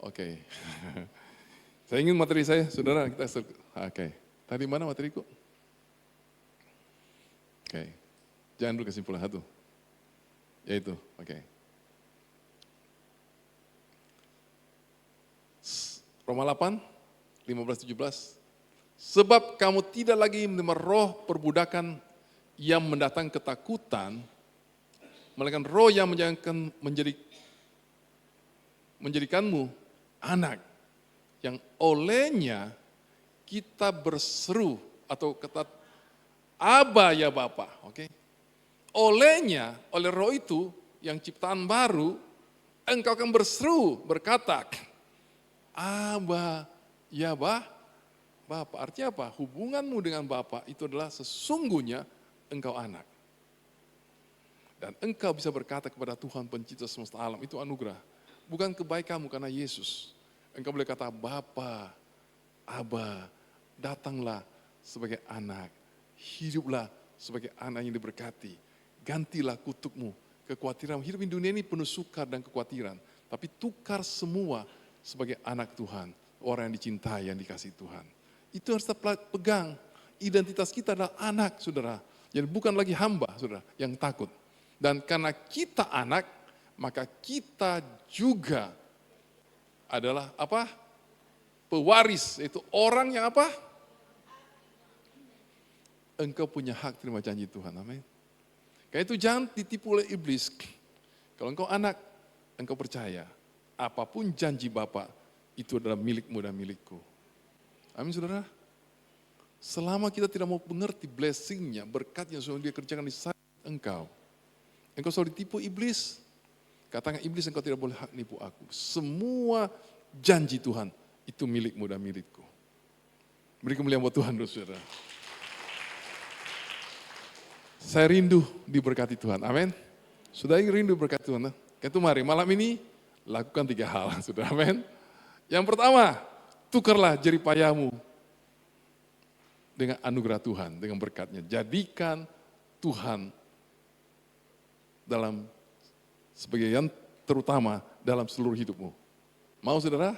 Oke. Saya ingin materi saya, saudara, oke. Tadi mana materiku? Oke. Jangan dulu kesimpulan satu. Yaitu, oke. Roma 8, 15-17. Sebab kamu tidak lagi menerima roh perbudakan yang mendatang ketakutan, melainkan roh yang menjadikanmu anak, yang olehnya kita berseru atau kata Aba ya Bapa, oke? Olehnya, oleh roh itu yang ciptaan baru, engkau akan berseru berkata, Aba ya Bapa. Artinya apa? Hubunganmu dengan Bapa itu adalah sesungguhnya engkau anak. Dan engkau bisa berkata kepada Tuhan pencipta semesta alam, itu anugerah. Bukan kebaikanmu karena Yesus. Engkau boleh kata, Bapa, Aba, datanglah sebagai anak. Hiduplah sebagai anak yang diberkati. Gantilah kutukmu, kekhawatiran. Hidup di dunia ini penuh sukar dan kekhawatiran. Tapi tukar semua sebagai anak Tuhan. Orang yang dicintai, yang dikasihi Tuhan. Itu harus kita pegang. Identitas kita adalah anak, saudara. Jadi bukan lagi hamba, saudara, yang takut. Dan karena kita anak, maka kita juga adalah apa? Pewaris, itu orang yang apa? Engkau punya hak terima janji Tuhan, amin. Karena itu jangan ditipu oleh iblis. Kalau engkau anak, engkau percaya, apapun janji Bapa itu adalah milikmu dan milikku. Amin, saudara. Selama kita tidak mau mengerti blessing-nya, berkat yang sudah dia kerjakan di saat engkau selalu ditipu iblis. Katakan iblis, engkau tidak boleh hak nipu aku. Semua janji Tuhan itu milikmu dan milikku. Beri kemuliaan buat Tuhan, saudara. Saya rindu diberkati Tuhan, amin. Sudah rindu berkati Tuhan. Itu mari malam ini lakukan 3 hal, sudah, amin. Yang pertama, tukarlah jeripayamu dengan anugerah Tuhan, dengan berkatnya. Jadikan Tuhan dalam sebagai yang terutama dalam seluruh hidupmu. Mau, saudara?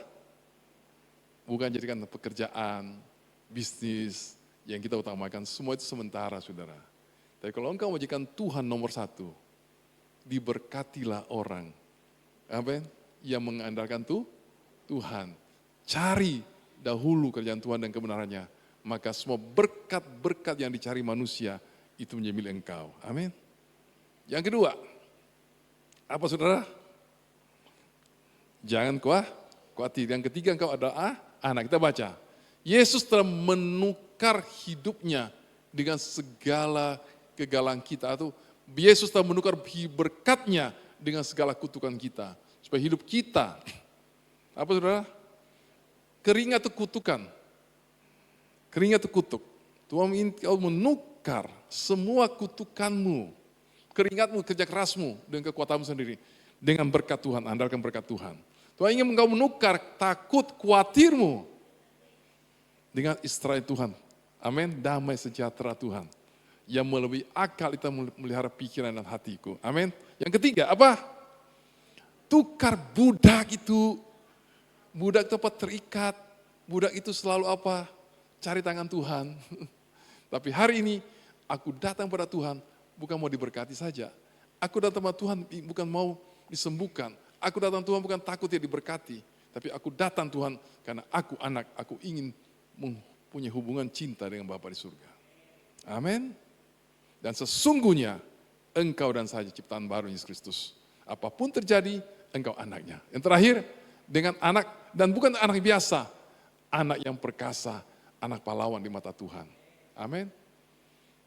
Bukan jadikan pekerjaan, bisnis yang kita utamakan, semua itu sementara, saudara. Tapi kalau engkau menjadikan Tuhan nomor 1, diberkatilah orang. Amin. Yang mengandalkan Tuhan. Cari dahulu kerjaan Tuhan dan kebenarannya. Maka semua berkat-berkat yang dicari manusia itu menjadi milik engkau. Amin. Yang kedua, apa, saudara? Jangan khawatir. Yang ketiga, engkau adalah anak. Kita baca. Yesus telah menukar hidupnya dengan segala kegagalan kita. Atau Yesus telah menukar berkatnya dengan segala kutukan kita. Supaya hidup kita, apa, saudara? Keringat itu kutukan. Keringat itu kutuk. Tuhan ingin kau menukar semua kutukanmu, keringatmu, kerja kerasmu, dengan kekuatanmu sendiri. Dengan berkat Tuhan, andalkan berkat Tuhan. Tuhan ingin engkau menukar takut, khawatirmu dengan istirahat Tuhan. Amin, damai sejahtera Tuhan. Yang melebihi akal kita melihara pikiran dan hatiku. Amin. Yang ketiga, apa? Tukar budak itu. Budak itu apa? Terikat. Budak itu selalu apa? Cari tangan Tuhan. Tapi hari ini aku datang pada Tuhan bukan mau diberkati saja. Aku datang pada Tuhan bukan mau disembuhkan. Aku datang Tuhan bukan takut dia diberkati. Tapi aku datang Tuhan karena aku anak, aku ingin mempunyai hubungan cinta dengan Bapa di surga. Amin. Dan sesungguhnya engkau dan saya ciptaan baru Yesus Kristus. Apapun terjadi, engkau anaknya. Yang terakhir, dengan anak, dan bukan anak biasa, anak yang perkasa, anak pahlawan di mata Tuhan. Amin.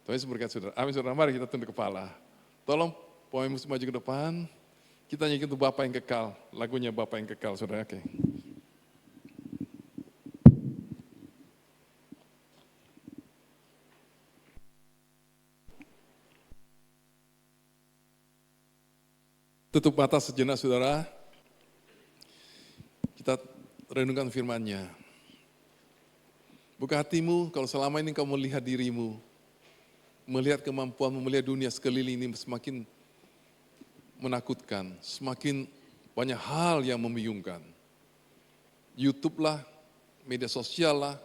Tuhan Yesus berkati saudara. Amin, saudara. Mari kita tunduk kepala. Tolong pemain musik maju ke depan. Kita nyanyi untuk Bapa yang kekal. Lagunya Bapa yang kekal, saudara. Oke. Tutup mata sejenak, saudara. Kita renungkan firman-Nya. Buka hatimu kalau selama ini kau melihat dirimu, melihat kemampuanmu, melihat dunia sekeliling ini semakin menakutkan, semakin banyak hal yang membingungkan. YouTube lah, media sosial lah,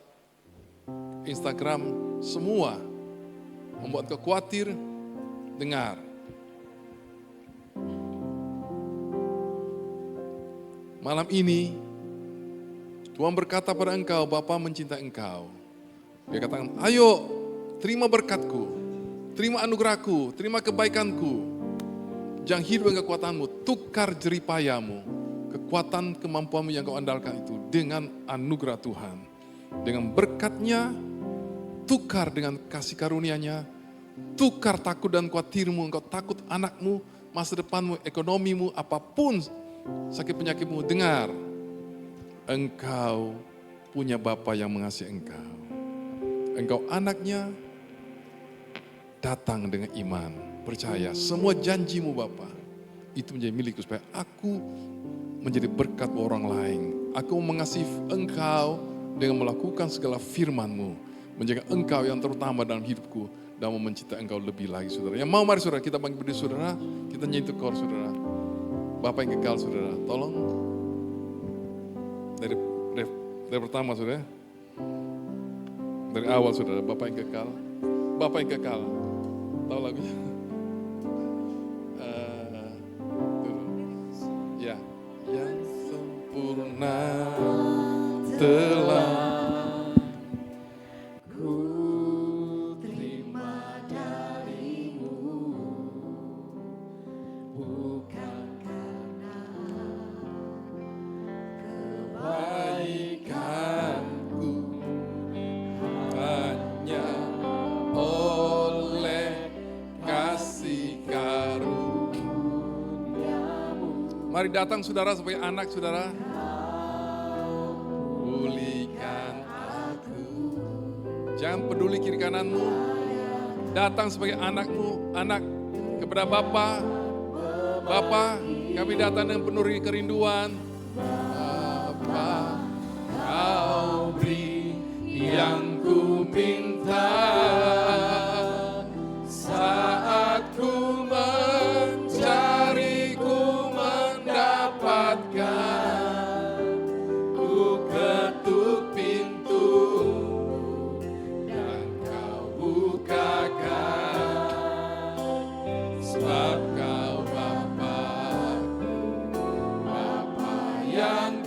Instagram, semua membuat kau khawatir. Dengar. Malam ini, Tuhan berkata pada engkau, Bapa mencintai engkau. Dia katakan, ayo terima berkatku, terima anugerahku, terima kebaikanku. Jangan hidup dengan kekuatanmu, tukar jeripayamu, kekuatan kemampuanmu yang kau andalkan itu dengan anugerah Tuhan. Dengan berkatnya, tukar dengan kasih karunia-Nya, tukar takut dan khawatirmu, engkau takut anakmu, masa depanmu, ekonomimu, apapun sakit penyakitmu, dengar. Engkau punya Bapa yang mengasihi engkau. Engkau anaknya, datang dengan iman, percaya. Semua janjimu Bapa, itu menjadi milikku supaya aku menjadi berkat buat orang lain. Aku mengasihi Engkau dengan melakukan segala firman-Mu, menjaga Engkau yang terutama dalam hidupku, dan mau mencintai Engkau lebih lagi, saudara. Yang mau, mari saudara, kita bangkit berdiri, saudara. Kita nyanyi kor, saudara. Bapa yang kekal, saudara. Tolong. Dari pertama, saudara. Dari awal, saudara. Bapa yang kekal. Bapa yang kekal. Tahu lagunya? Ya. Yang sempurna telah Mari datang saudara sebagai anak saudara. Pulihkan aku. Jangan peduli kiri kananmu. Datang sebagai anakmu, anak kepada Bapa. Bapa, kami datang dengan penuh kerinduan. Bapa, Kau beri yang ku minta. Saat ku mencari, ku mendapatkan. Ku ketuk pintu dan Kau bukakan. Sebab Kau Bapa, Bapa yang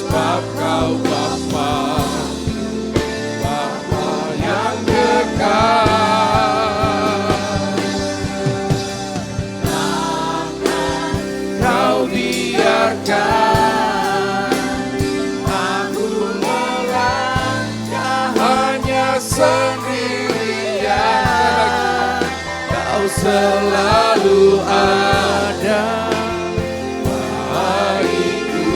sebab Kau Bapa, Bapa yang kekal. Kau biarkan aku melangkah hanya sendirian. Kau selalu ada bagiku,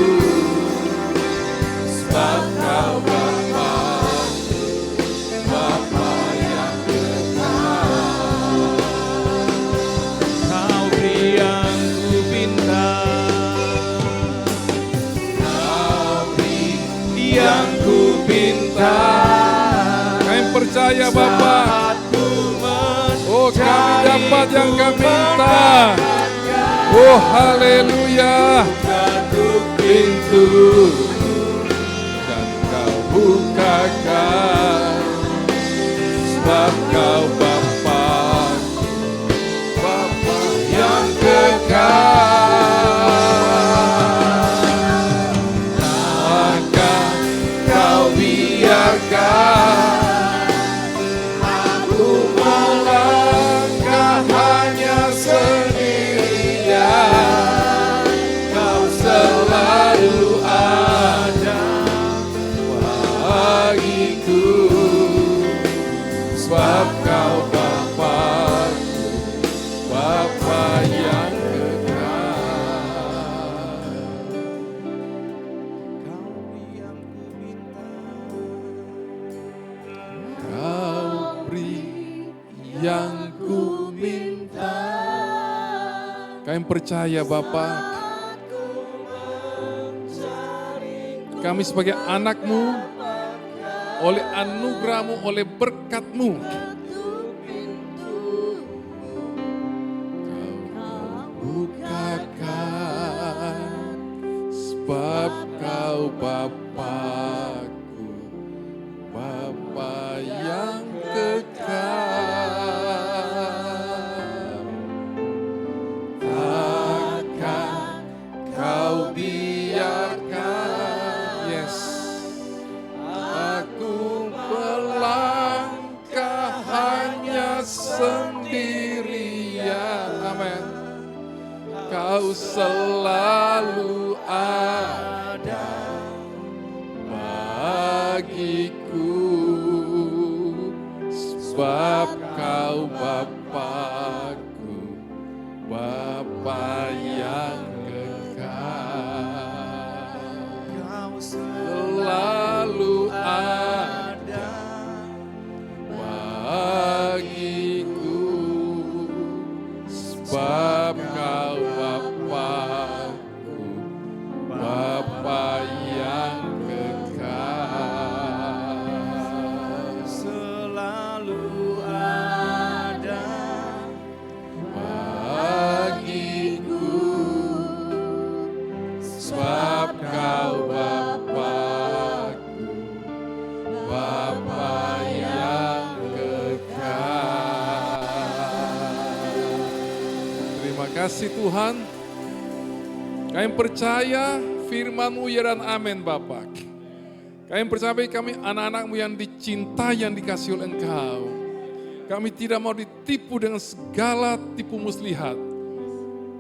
sebab Kau Bapa, Bapa yang kekal. Kau beri yang ku pinta, Kau beri yang ku pinta. kami percaya Bapa. Oh, kami dapat yang kami minta. Oh, haleluya. Ketuk pintu dan Kau bukakan, sebab Kau Bapa, Bapa yang kekal. Maka Kau biarkan aku melangkah hanya sendirian. Kau selalu ada bagiku, sebab Kau Bapa, Bapa yang kekal. Kau beri yang ku minta, Kau beri yang ku minta. Kami percaya Bapa. Kami sebagai anak-Mu, oleh anugerah-Mu, oleh berkat-Mu, Bukakan, sebab Kau Bapa-Ku, Bapa yang kekal. Takkan Kau biarkan, yes, aku melangkah hanya sendirian. Amin. Kau selalu ada bagiku, sebab Kau Bapa-Ku, Bapa yang kekal. Kau selalu ada bagiku, sebab Kau Bapa-Ku, Bapa yang kekal. Selalu ada bagiku, sebab Kau Bapa-Ku, Bapa yang kekal. terima kasih Tuhan. Kami percaya firman-Mu ya dan amin Bapa. Kami percaya kami anak-anak-Mu yang dicintai, yang dikasihi oleh Engkau. Kami tidak mau ditipu dengan segala tipu muslihat.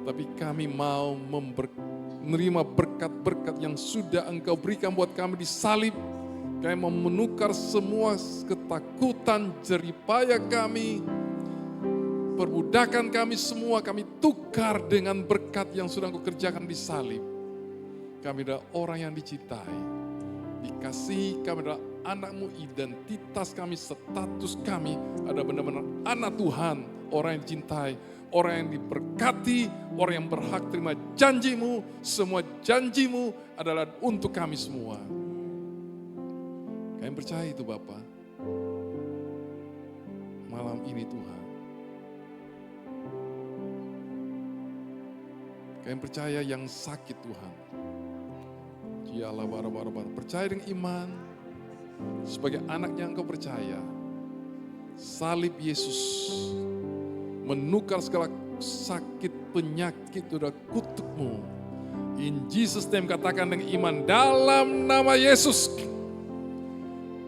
Tapi kami mau menerima berkat-berkat yang sudah Engkau berikan buat kami di salib. Kami mau menukar semua ketakutan, jeripaya kami, perbudakan kami semua, kami tukar dengan berkat yang sudah Engkau kerjakan di salib. Kami adalah orang yang dicintai, dikasihi, kami adalah anak-Mu, identitas kami, status kami adalah benar-benar anak Tuhan, orang yang dicintai, orang yang diberkati, orang yang berhak terima janji-Mu. Semua janji-Mu adalah untuk kami semua. Kami percaya itu Bapa. Malam ini Tuhan, kami percaya yang sakit Tuhan, Dialah bara-bara, percaya dengan iman, sebagai anak yang Engkau percaya, salib Yesus menukar segala sakit, penyakit, udah kutuk-Mu. In Jesus name, katakan dengan iman, dalam nama Yesus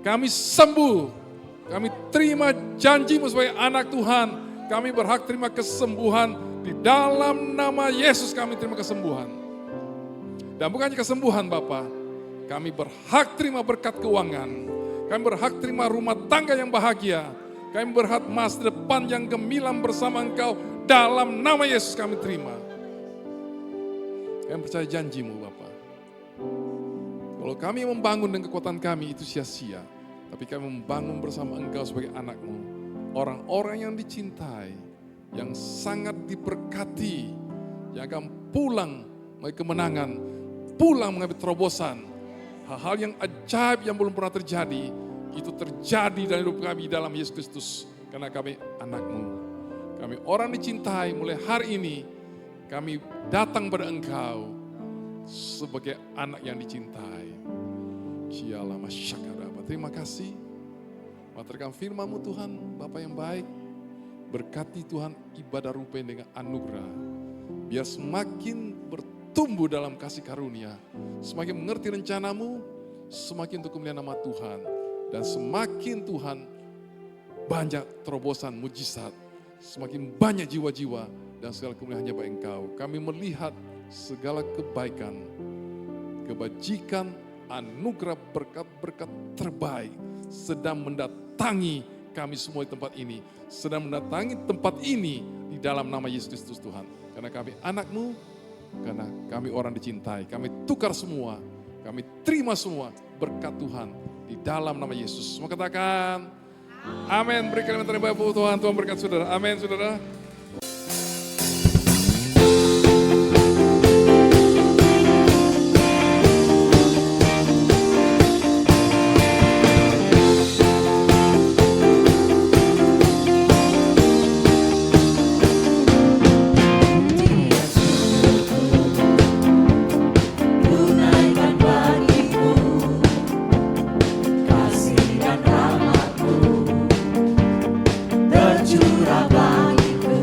kami sembuh. Kami terima janji-Mu sebagai anak Tuhan. Kami berhak terima kesembuhan. Di dalam nama Yesus kami terima kesembuhan. Dan bukan hanya kesembuhan Bapa, kami berhak terima berkat keuangan. Kami berhak terima rumah tangga yang bahagia. Kami berhak masa depan yang gemilang bersama Engkau. Dalam nama Yesus kami terima. Kami percaya janji-Mu Bapa. Kalau kami membangun dengan kekuatan kami itu sia-sia. Tapi kami membangun bersama Engkau sebagai anak-Mu. Orang-orang yang dicintai, yang sangat diberkati, yang akan pulang mengambil kemenangan, pulang mengambil terobosan. Hal-hal yang ajaib yang belum pernah terjadi, itu terjadi dalam hidup kami dalam Yesus Kristus. Karena kami anak-Mu. Kami orang dicintai, mulai hari ini kami datang pada Engkau sebagai anak yang dicintai. Kialah masyakara. Terima kasih. Materkan firman-Mu Tuhan, Bapa yang baik. Berkati Tuhan ibadah rupa dengan anugerah. Biar semakin bertumbuh dalam kasih karunia. Semakin mengerti rencana-Mu, semakin untuk kemuliaan nama Tuhan. Dan semakin Tuhan banyak terobosan mujizat. Semakin banyak jiwa-jiwa dan segala kemuliaan hanya bagi Engkau. Kami melihat segala kebaikan, kebajikan, anugerah berkat-berkat terbaik sedang mendatangi kami semua di tempat ini. Sedang mendatangi tempat ini di dalam nama Yesus Kristus Tuhan. Karena kami anak-Mu, karena kami orang dicintai. Kami tukar semua, kami terima semua berkat Tuhan di dalam nama Yesus. Semua katakan, amin. Beri kalimat terbaik Tuhan, Tuhan berkat saudara. Amin saudara. Tunaikan bagiku kasih dan rahmat-Mu, tercurah bagiku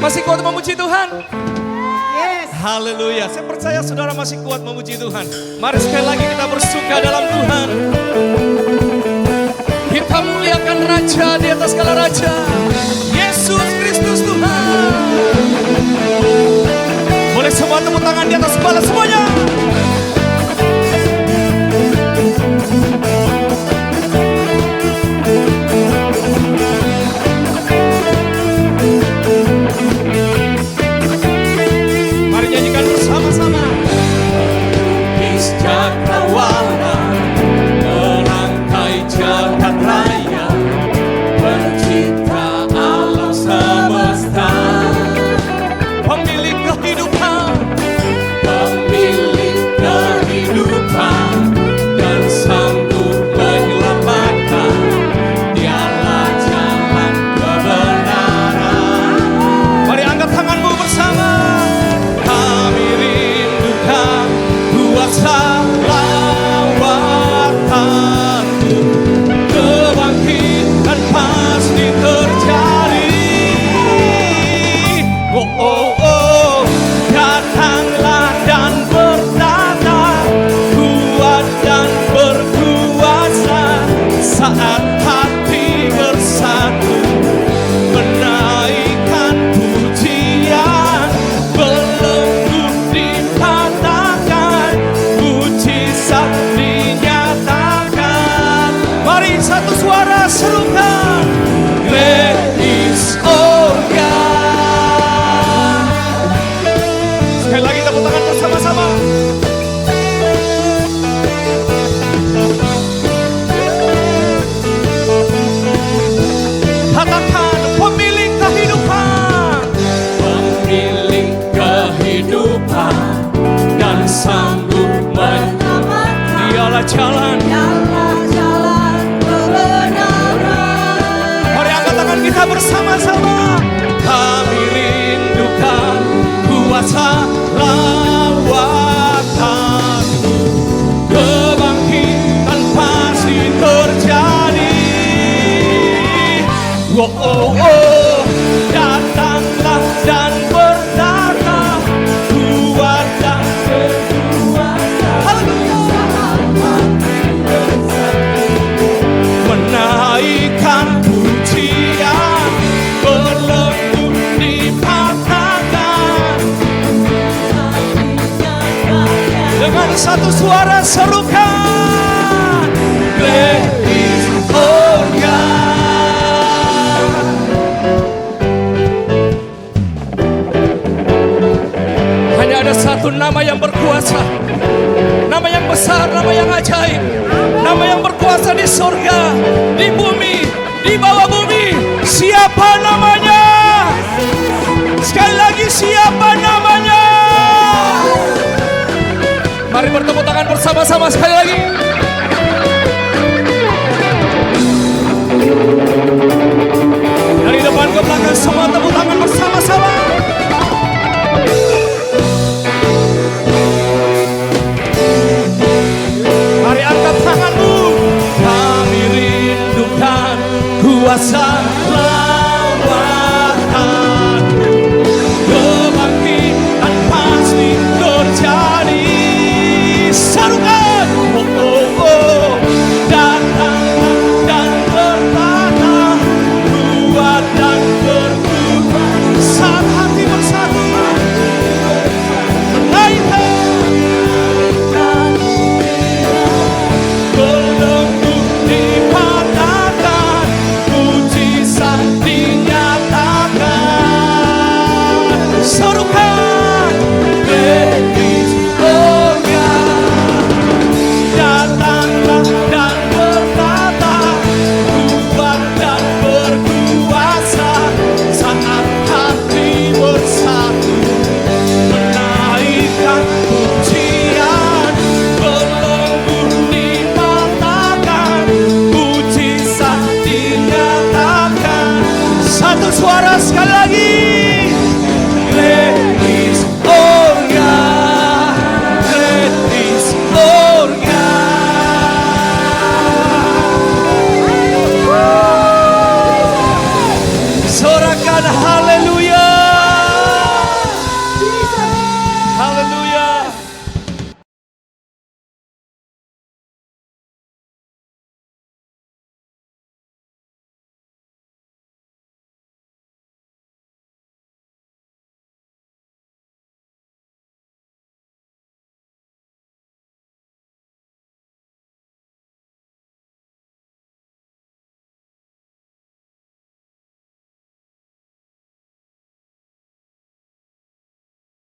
Masih kuat memuji Tuhan? Yes. Haleluya. Saya percaya saudara masih kuat memuji Tuhan. Mari sekali lagi kita bersuka dalam Tuhan. Kita muliakan Raja di atas segala Raja. Yesus Kristus Tuhan. Boleh semua tepuk tangan di atas kepala semuanya. Mari nyanyikan bersama-sama. Cakrawala merangkai jagat raya, pencipta alam semesta, pemilik kehidupan, dan sanggup menyelamatkan. Dialah jalan kebenaran. Mari angkat tanganmu bersama. Kami rindukan kuasa lawatanmu, kebangkitan pasti terjadi. Oh, oh, oh, datanglah dan bertata, kuat dan berkuasa, saat hati bersatu, menaikkan pujian, belenggu dipatahkan, mujizat dinyatakan. Mari satu suara serukan, Great is our God. Sekali lagi tepuk tangan bersama-sama. Katakan pemilik kehidupan, pemilik kehidupan, dan sanggup menyelamatkan. Dialah jalan. Mari angkat tangan kita bersama-sama. Kami rindukan kuasa lawatanmu, kebangkitan pasti terjadi. Oh, oh, oh, datanglah dan bertata, kuat dan berkuasa. Haleluya. Menaikkan pujian, belenggu dipatahkan. Dengan satu suara serukan, Great is our God. Hanya ada satu nama yang berkuasa, nama yang besar, nama yang ajaib, nama yang berkuasa di surga, di bumi, di bawah bumi. Siapa namanya? Sekali lagi, siapa namanya? Mari bertepuk tangan bersama-sama sekali lagi. Dari depan ke belakang semua tepuk tangan bersama-sama. Mari angkat tanganmu. Kami rindukan kuasa lawatanmu, kebangkitan pasti terjadi. Sarukan, oh, oh, oh, datanglah dan bertata, kuat dan berkuasa, saat hati bersatu, menaikkan, belenggu dipatahkan, mujizat dinyatakan. Sarukan, Great is our God. Datanglah dan bertata, kuat dan berkuasa, saat hati bersatu, menaikkan pujian, belenggu dipatahkan, mujizat dinyatakan. Satu suara sekali lagi.